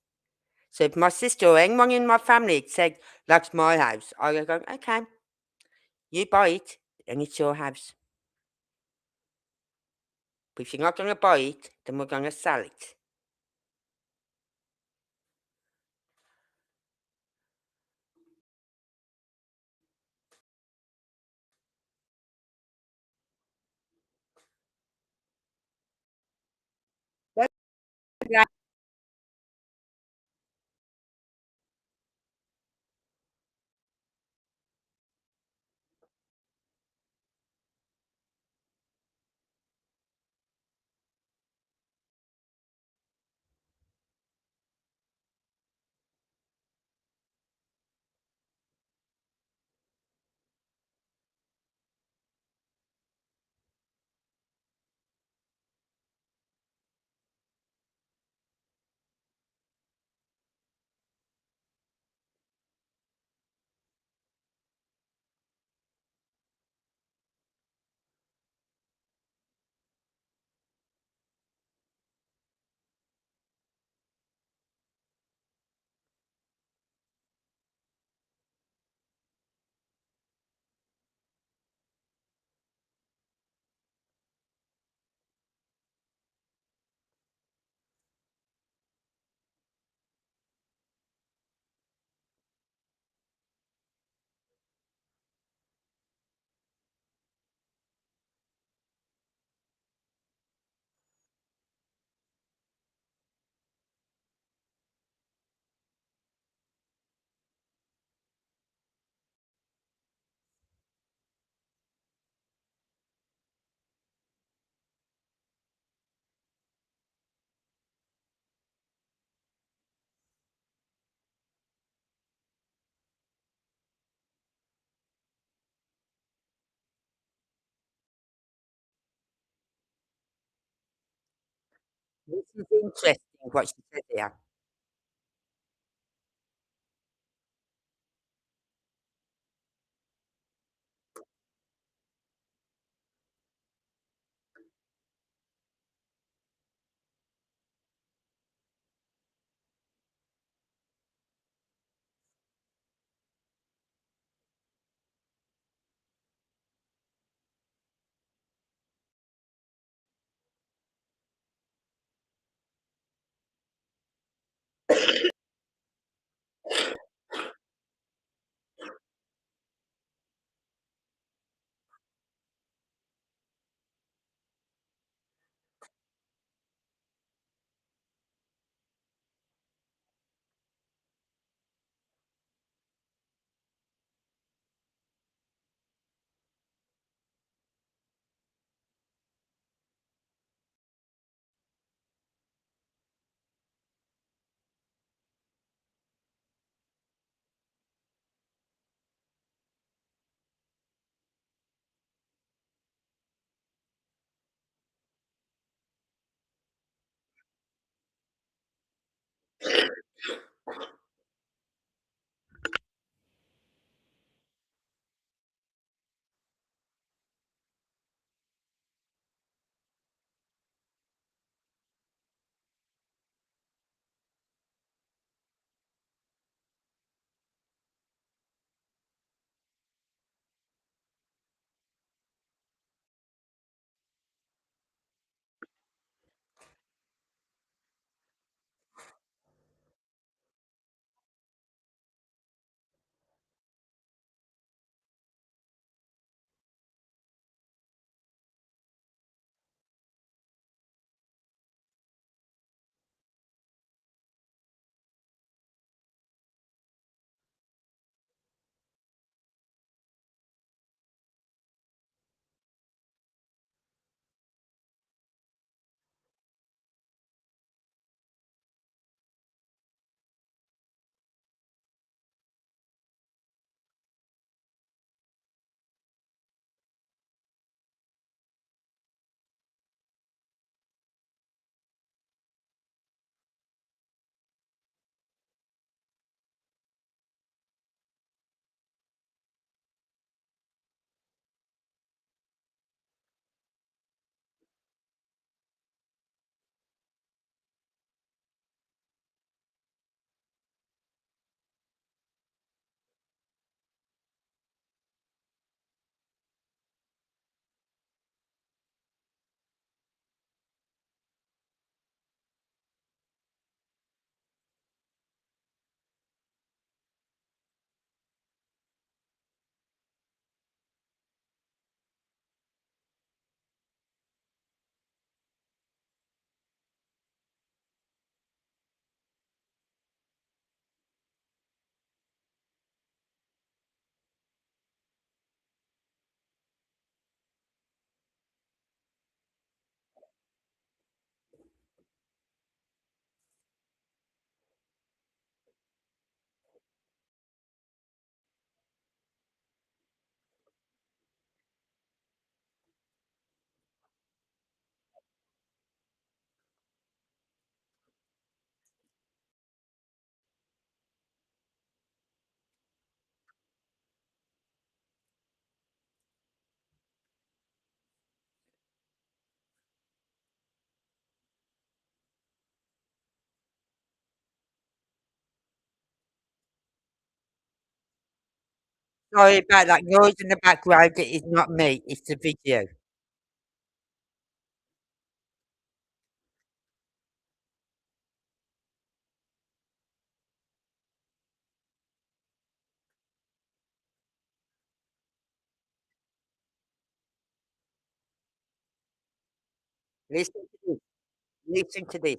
So if my sister or anyone in my family had said, that's my house, I would go, okay, you buy it, and it's your house. But if you're not going to buy it, then we're going to sell it. Yeah. This is interesting what she said there. Sorry about that noise in the background. It is not me. It's the video. Listen to this. Listen to this.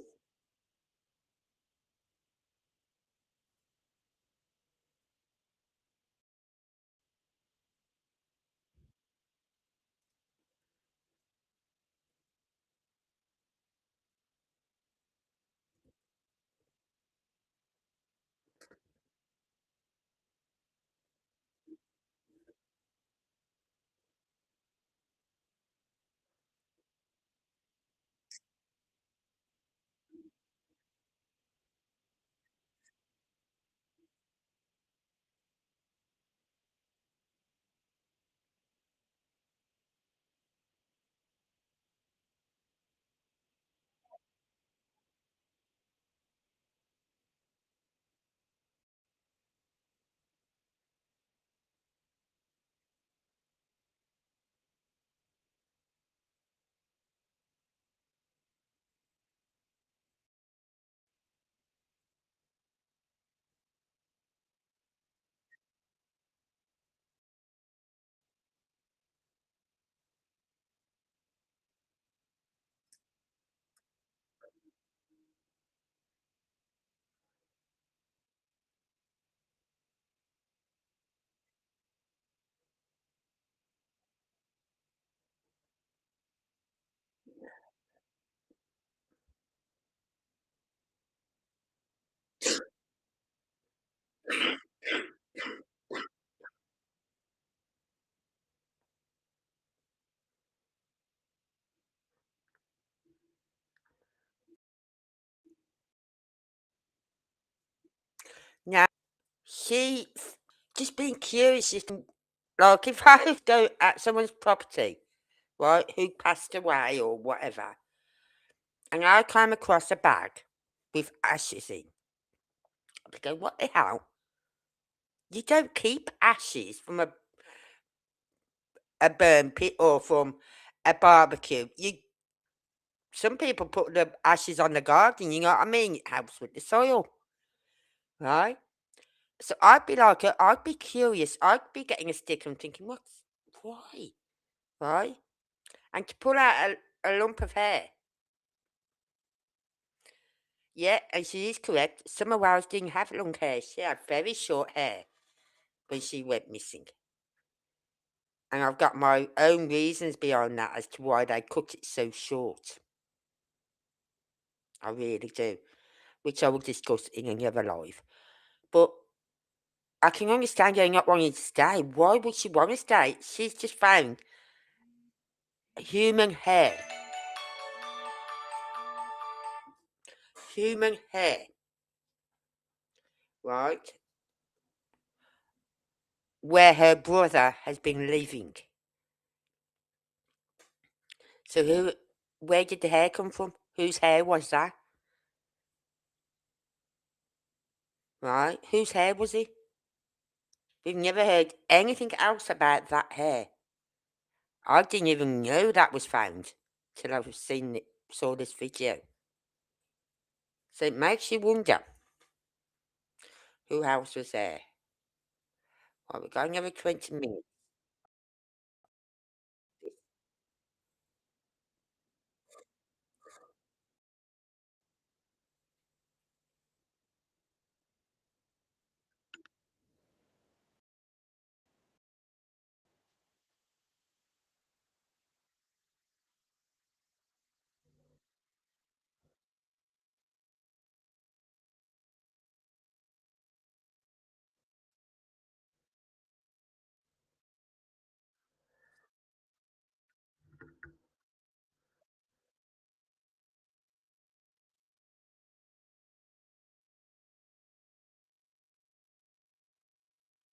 Now, she just being curious. Like, if I go at someone's property, right, who passed away or whatever, and I came across a bag with ashes in, I'd go, what the hell? You don't keep ashes from a burn pit or from a barbecue. Some people put the ashes on the garden, you know what I mean? It helps with the soil, right? So I'd be like, I'd be curious. I'd be getting a stick and thinking, why? Right? And to pull out a lump of hair. Yeah, and she is correct. Summer Wells didn't have long hair. She had very short hair when she went missing. And I've got my own reasons behind that as to why they cut it so short. I really do. Which I will discuss in another live. But I can understand her not wanting to stay. Why would she want to stay? She's just found human hair. Human hair. Right? Where her brother has been living. So where did the hair come from? Whose hair was that? Right? Whose hair was it? We've never heard anything else about that hair. I didn't even know that was found till I saw this video. So it makes you wonder who else was there. Well, we're going over 20 minutes.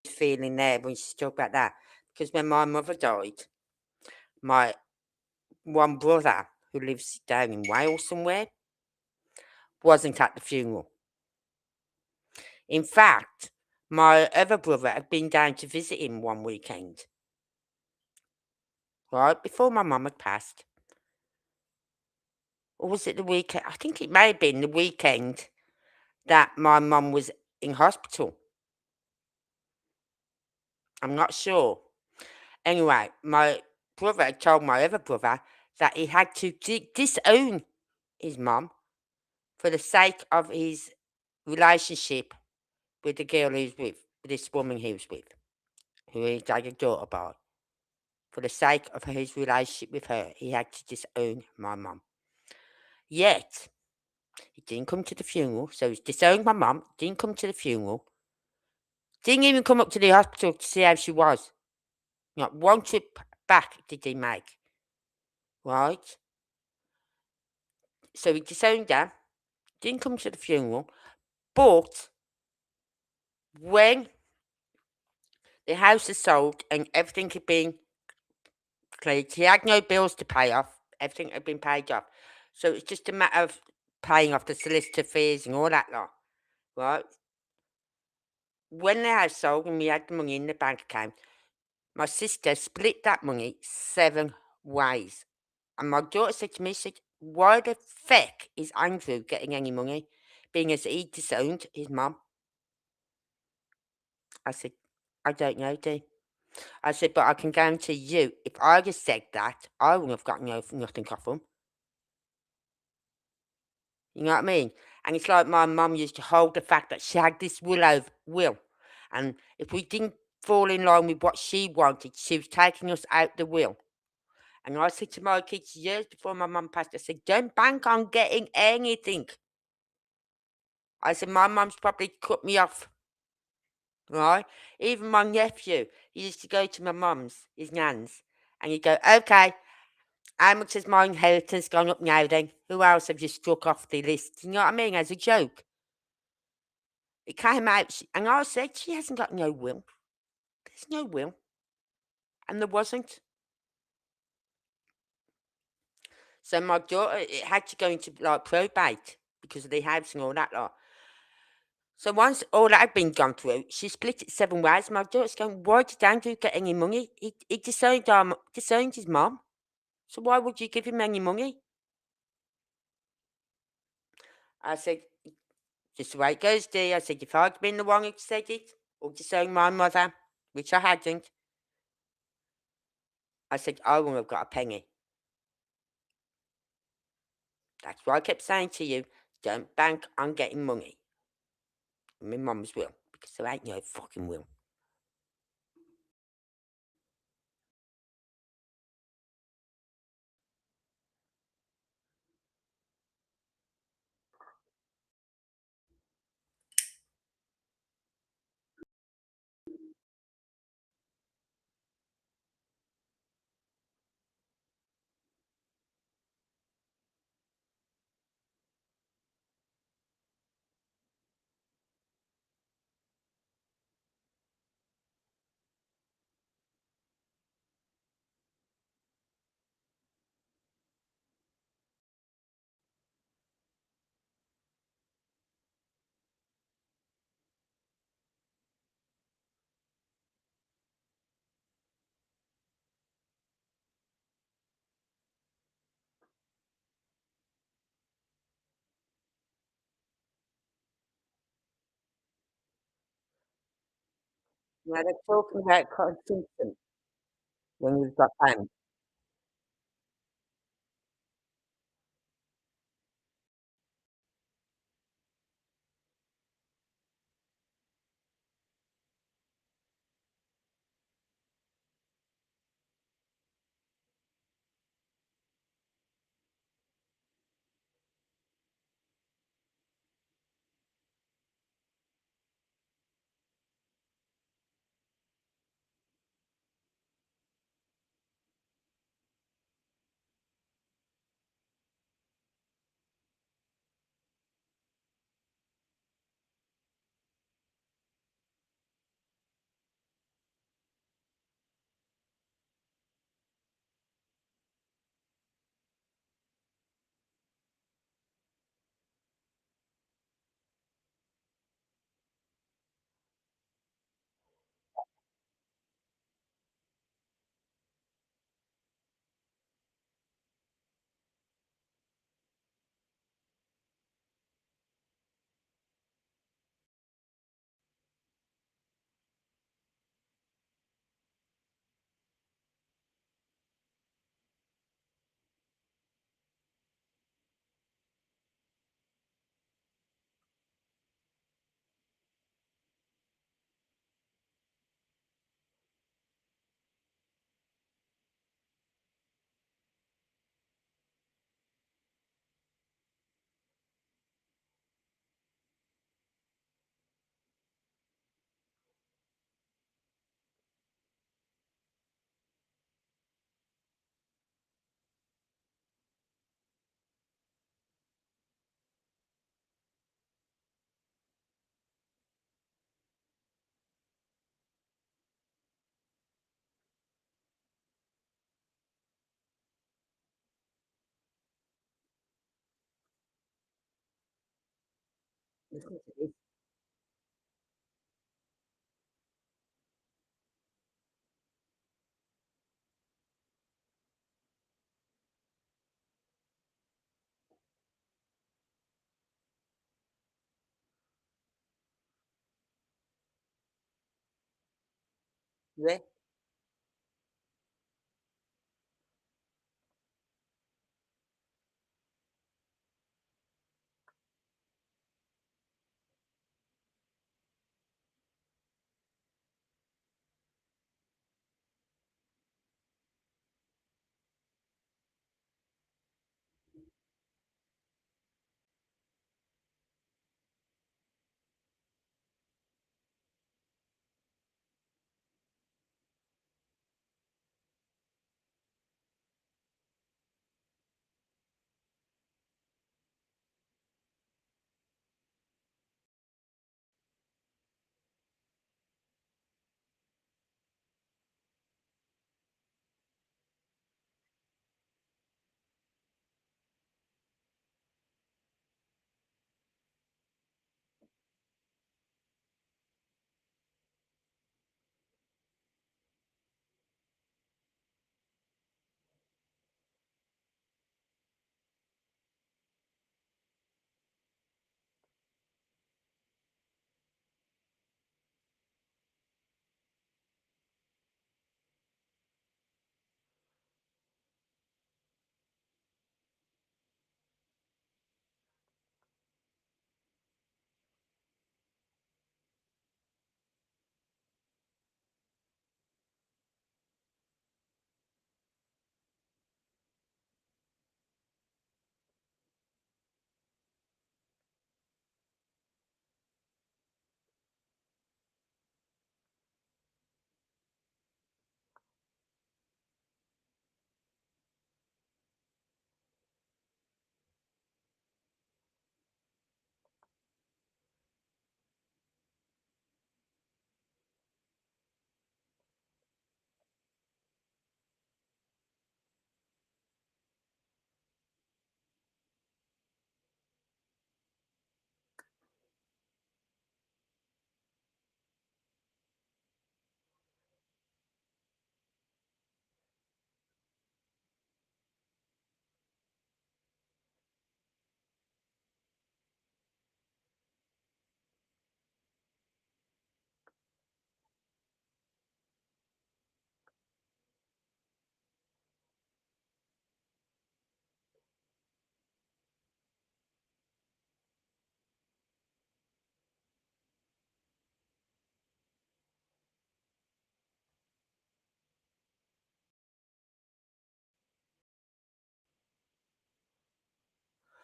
Feeling there when she talked about that. Because when my mother died, my one brother who lives down in Wales somewhere wasn't at the funeral. In fact, my other brother had been down to visit him one weekend, right, before my mum had passed. Or was it the weekend? I think it may have been the weekend that my mum was in hospital. I'm not sure. Anyway, my brother had told my other brother that he had to disown his mum for the sake of his relationship with the girl he was with this woman he was with, who he had a daughter by. For the sake of his relationship with her, he had to disown my mum. Yet, he didn't come to the funeral, so he's disowned my mum, didn't come to the funeral, didn't even come up to the hospital to see how she was. Not one trip back did he make. Right? So he disowned her, didn't come to the funeral, but when the house is sold and everything had been cleared, he had no bills to pay off, everything had been paid off. So it's just a matter of paying off the solicitor fees and all that lot. Right? When the house sold and we had the money in the bank account, my sister split that money 7 ways. And my daughter said to me, she said, why the feck is Andrew getting any money, being as he disowned his mum? I said, I don't know, Dee. I said, but I can guarantee you, if I had said that, I wouldn't have gotten nothing off him. You know what I mean? And it's like my mum used to hold the fact that she had this will. And if we didn't fall in line with what she wanted, she was taking us out the will. And I said to my kids years before my mum passed, I said, don't bank on getting anything. I said, my mum's probably cut me off, right? Even my nephew, he used to go to my mum's, his nan's, and he'd go, okay, how much has my inheritance gone up now then? Who else have you struck off the list? You know what I mean? As a joke. It came out, and I said, she hasn't got no will. There's no will. And there wasn't. So my daughter, it had to go into like probate because of the house and all that lot. So once all that had been gone through, she split it 7 ways. My daughter's going, why did Andrew get any money? He disowned his mum. So why would you give him any money? I said, just the way it goes, dear. I said, if I'd been the one who said it, or disowned my mother, which I hadn't, I said, I wouldn't have got a penny. That's why I kept saying to you, don't bank on getting money. My mum's will, because there ain't no fucking will. Now they're talking about consumption when you've got time. Of course it is. Yeah.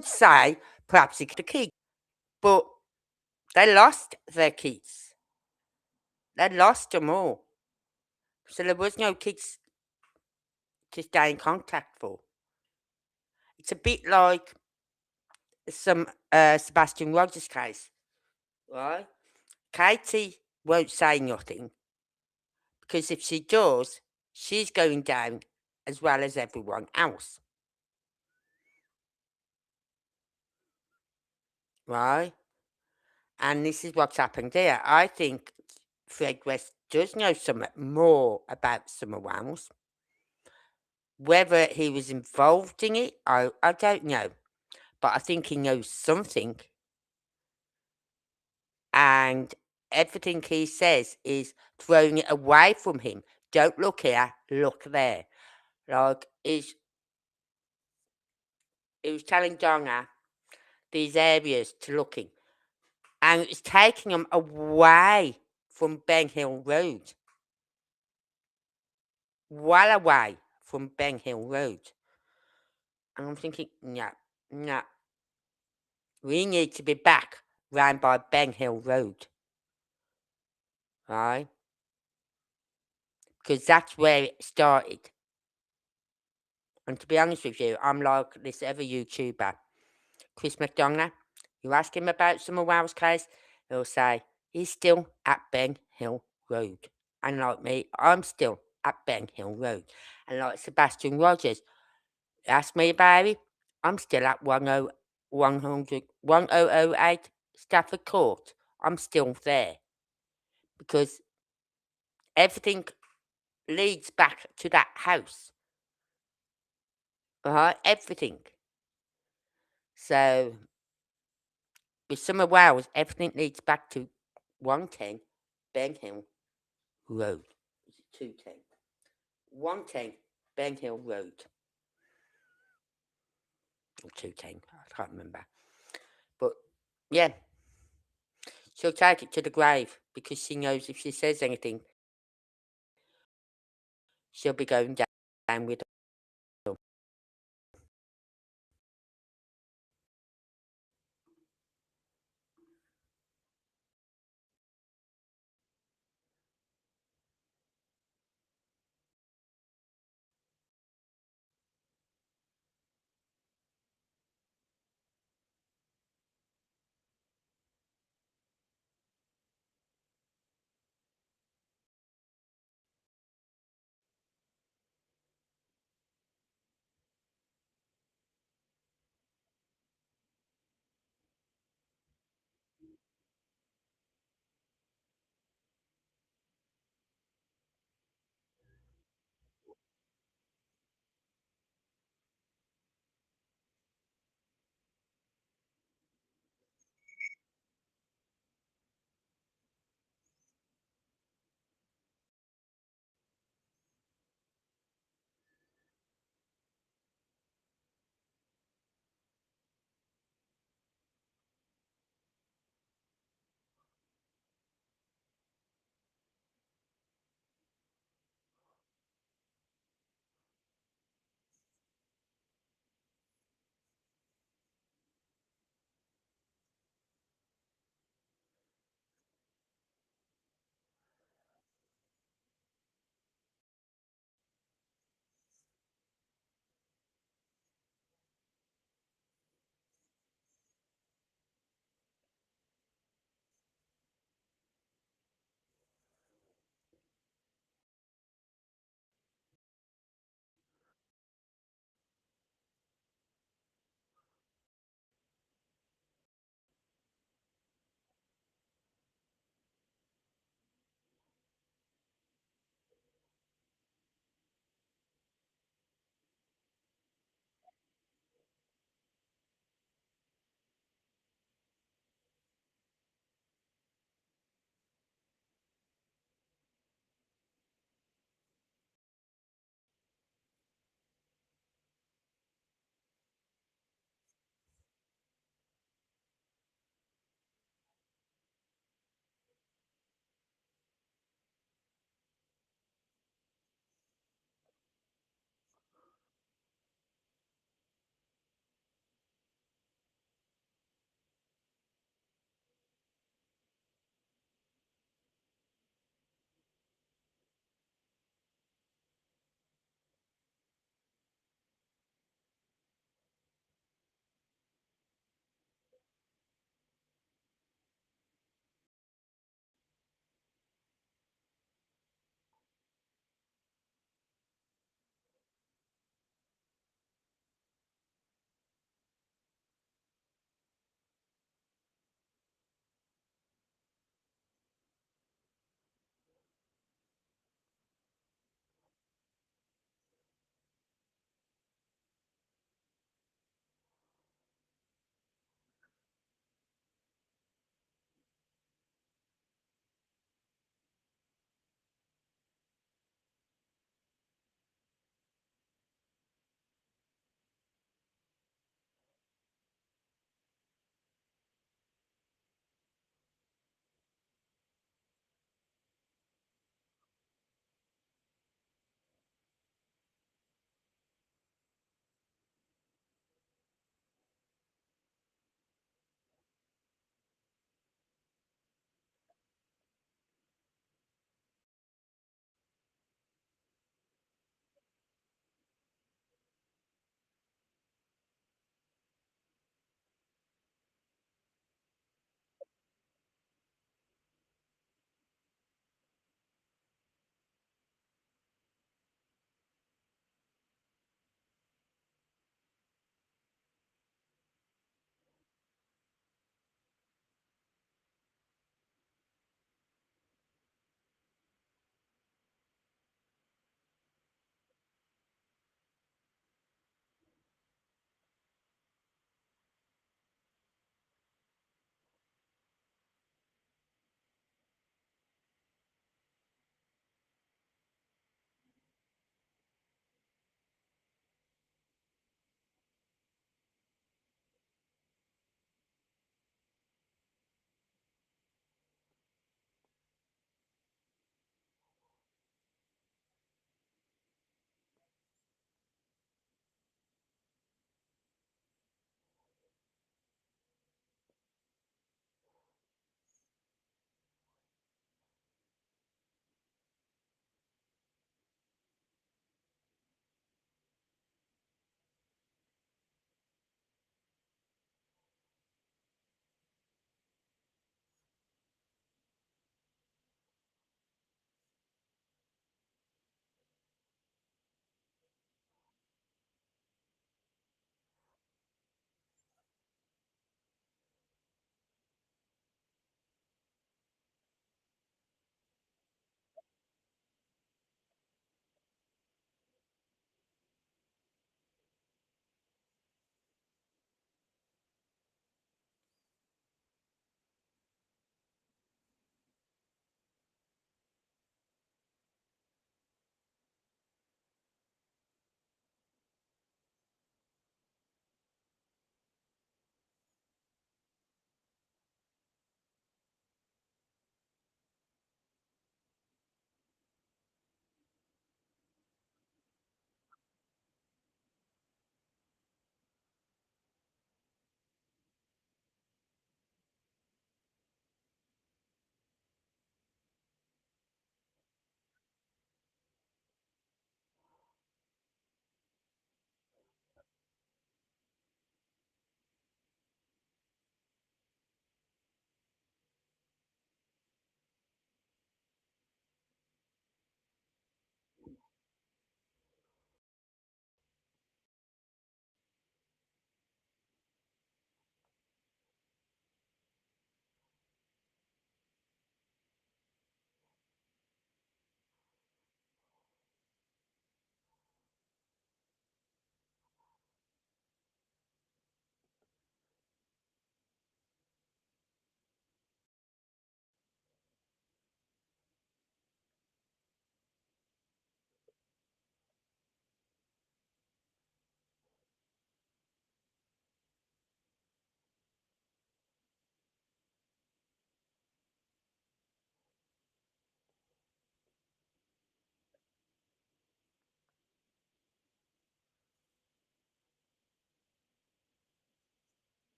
Say perhaps he could keep, but they lost their kids. They lost them all. So there was no kids to stay in contact for. It's a bit like some Sebastian Rogers case, right? Katie won't say nothing because if she does, she's going down as well as everyone else, right? And this is what's happened here. I think Fred West does know something more about Summer Wells. Whether he was involved in it, I don't know. But I think he knows something. And everything he says is throwing it away from him. Don't look here, look there. Like, he was telling Donna these areas to look in. And it's taking him away from Ben Hill Road. Well away from Ben Hill Road. And I'm thinking, no, no. We need to be back round by Ben Hill Road. Right? Because that's where it started. And to be honest with you, I'm like this other YouTuber, Chris McDonough. You ask him about Summer Wells case, he'll say, he's still at Ben Hill Road. And like me, I'm still at Ben Hill Road. And like Sebastian Rogers, ask me about it, I'm still at 1008 Stafford Court, I'm still there because everything leads back to that house. Everything. So with Summer Wales, everything leads back to 110 Ben Hill Road. Is it 210? 110 Ben Hill Road. Or 210, I can't remember. But yeah, she'll take it to the grave because she knows if she says anything, she'll be going down with them.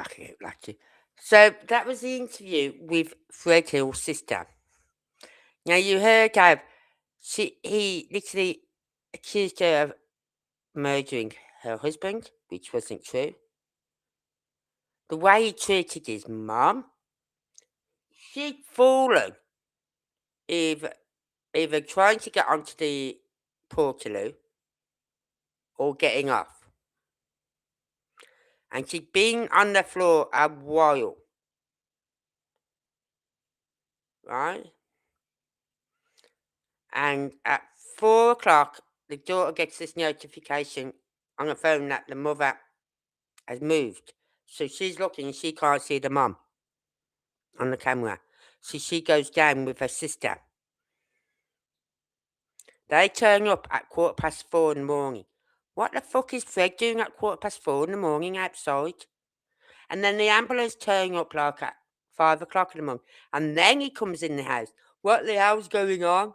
back out later. So that was the interview with Fred Hill's sister. Now you heard how he literally accused her of murdering her husband, which wasn't true. The way he treated his mum, she'd fallen either trying to get onto the portaloo or getting off. And she'd been on the floor a while. Right? And at 4 o'clock, the daughter gets this notification on her phone that the mother has moved. So she's looking and she can't see the mum on the camera. So she goes down with her sister. They turn up at 4:15 in the morning. What the fuck is Fred doing at 4:15 in the morning outside? And then the ambulance turn up like at 5 o'clock in the morning. And then he comes in the house. What the hell's going on?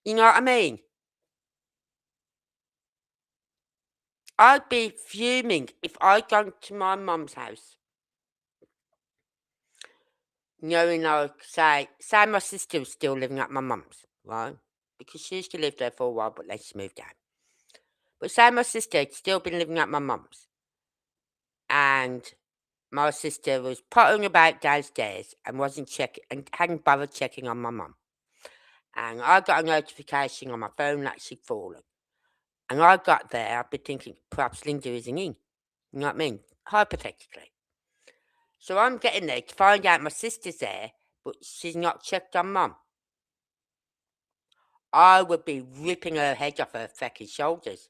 You know what I mean? I'd be fuming if I'd gone to my mum's house. Knowing like, say my sister was still living at my mum's, right? Because she used to live there for a while, but then she moved out. But say my sister had still been living at my mum's. And my sister was pottering about downstairs and wasn't checking and hadn't bothered checking on my mum. And I got a notification on my phone that she'd fallen. And I got there, I'd be thinking perhaps Linda isn't in. You know what I mean? Hypothetically. So I'm getting there to find out my sister's there, but she's not checked on mum. I would be ripping her head off her fucking shoulders.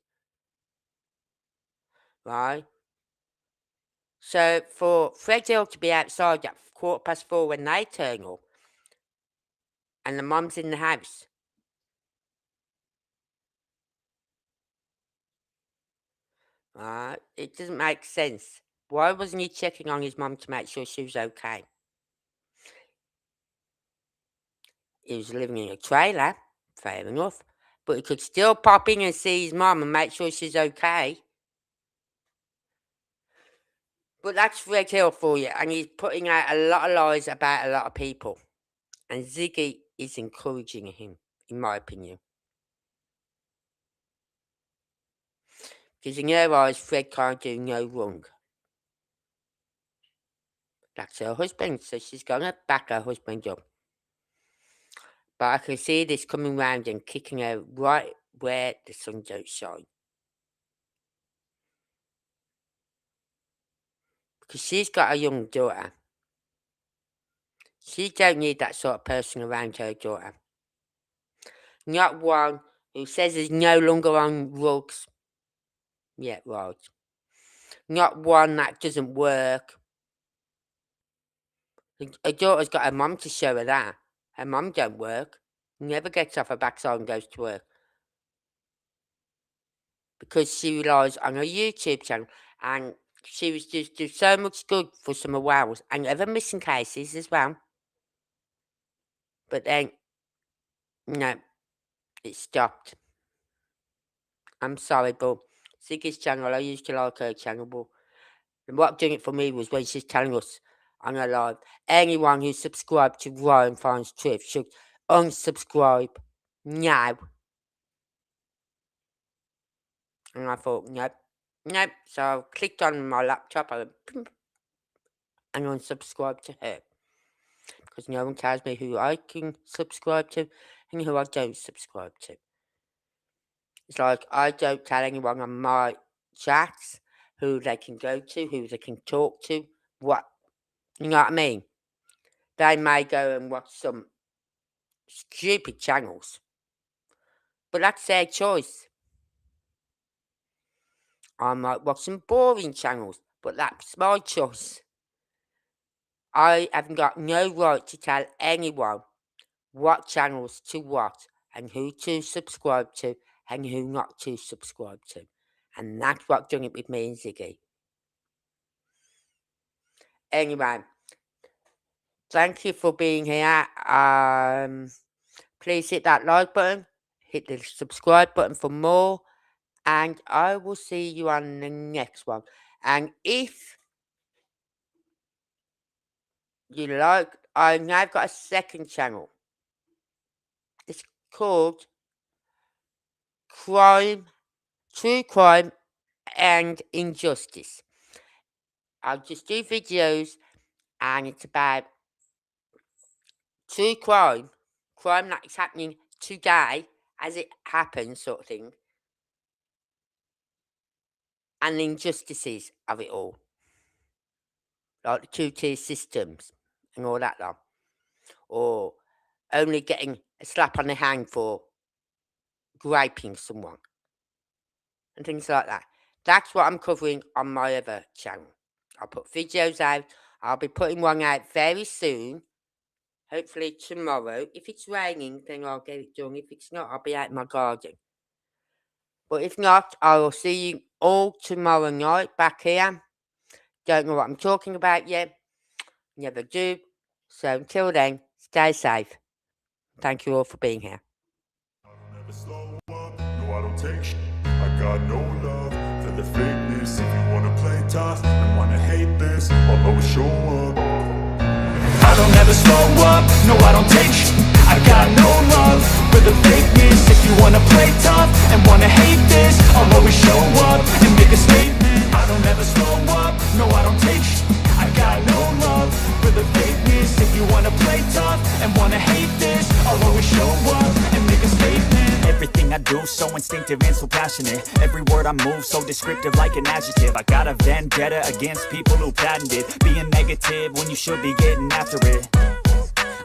Right? So for Fred Hill to be outside at 4:15 when they turn up, and the mum's in the house. Right? It doesn't make sense. Why wasn't he checking on his mum to make sure she was okay? He was living in a trailer, fair enough. But he could still pop in and see his mum and make sure she's okay. But that's Fred Hill for you, and he's putting out a lot of lies about a lot of people. And Ziggy is encouraging him, in my opinion. Because in her eyes, Fred can't do no wrong. That's her husband, so she's going to back her husband up. But I can see this coming round and kicking her right where the sun don't shine. Because she's got a young daughter. She don't need that sort of person around her daughter. Not one who says he's no longer on drugs. Yeah, right. Not one that doesn't work. Her daughter's got her mum to show her that. Her mum don't work. Never gets off her backside and goes to work. Because she relies on her YouTube channel. And she was just do so much good for some of Wales. And other missing cases as well. But then, no, it stopped. I'm sorry, but Ziggy's channel, I used to like her channel, but what doing it for me was when she's telling us on her live, anyone who subscribed to Ryan Finds Truth should unsubscribe now. And I thought, nope. So I clicked on my laptop and unsubscribed to her. Because no one tells me who I can subscribe to and who I don't subscribe to. It's like I don't tell anyone on my chats who they can go to, who they can talk to, what, you know what I mean? They may go and watch some stupid channels, but that's their choice. I might watch some boring channels, but that's my choice. I haven't got no right to tell anyone what channels to watch and who to subscribe to and who not to subscribe to. And that's what done it with me and Ziggy. Anyway, thank you for being here. Please hit that like button, hit the subscribe button for more, and I will see you on the next one. And if I've now got a second channel. It's called True Crime and Injustice. I'll just do videos, and it's about true crime that is happening today as it happens, sort of thing, and the injustices of it all, like the two-tier systems and all that lot, or only getting a slap on the hand for raping someone and things like that. That's what I'm covering on my other channel. I'll put videos out. I'll be putting one out very soon, hopefully tomorrow. If it's raining, then I'll get it done. If it's not, I'll be out in my garden. But if not, I will see you all tomorrow night back here. Don't know what I'm talking about yet. Never do. So until then, stay safe. Thank you all for being here. Never slow up, no I don't take shit. I got no love for the fakeness. If you wanna play tough and wanna hate this, I'll always show up. I don't ever slow up, no I don't take shit. I got no love for the fakeness. If you wanna play tough and wanna hate this, I'll always show up and make a statement. I don't ever slow up, no I don't take shit. I got no love for the fakeness. If you wanna play tough and wanna hate this, I'll always show up and make a statement. Everything I do so instinctive and so passionate. Every word I move so descriptive like an adjective. I got a vendetta against people who patented being negative when you should be getting after it.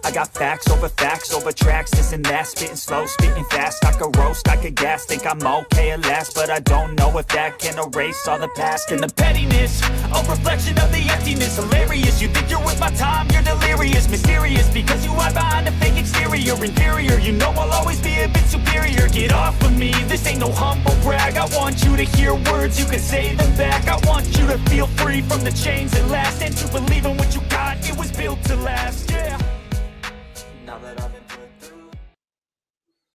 I got facts over tracks, this and that. Spitting slow, spitting fast. I could roast, I could gas. Think I'm okay at last, but I don't know if that can erase all the past. And the pettiness, a reflection of the emptiness. Hilarious, you think you're worth my time, you're delirious. Mysterious, because you hide behind a fake exterior. Inferior, you know I'll always be a bit superior. Get off of me, this ain't no humble brag. I want you to hear words, you can say them back. I want you to feel free from the chains that last, and to believe in what you got, it was built to last.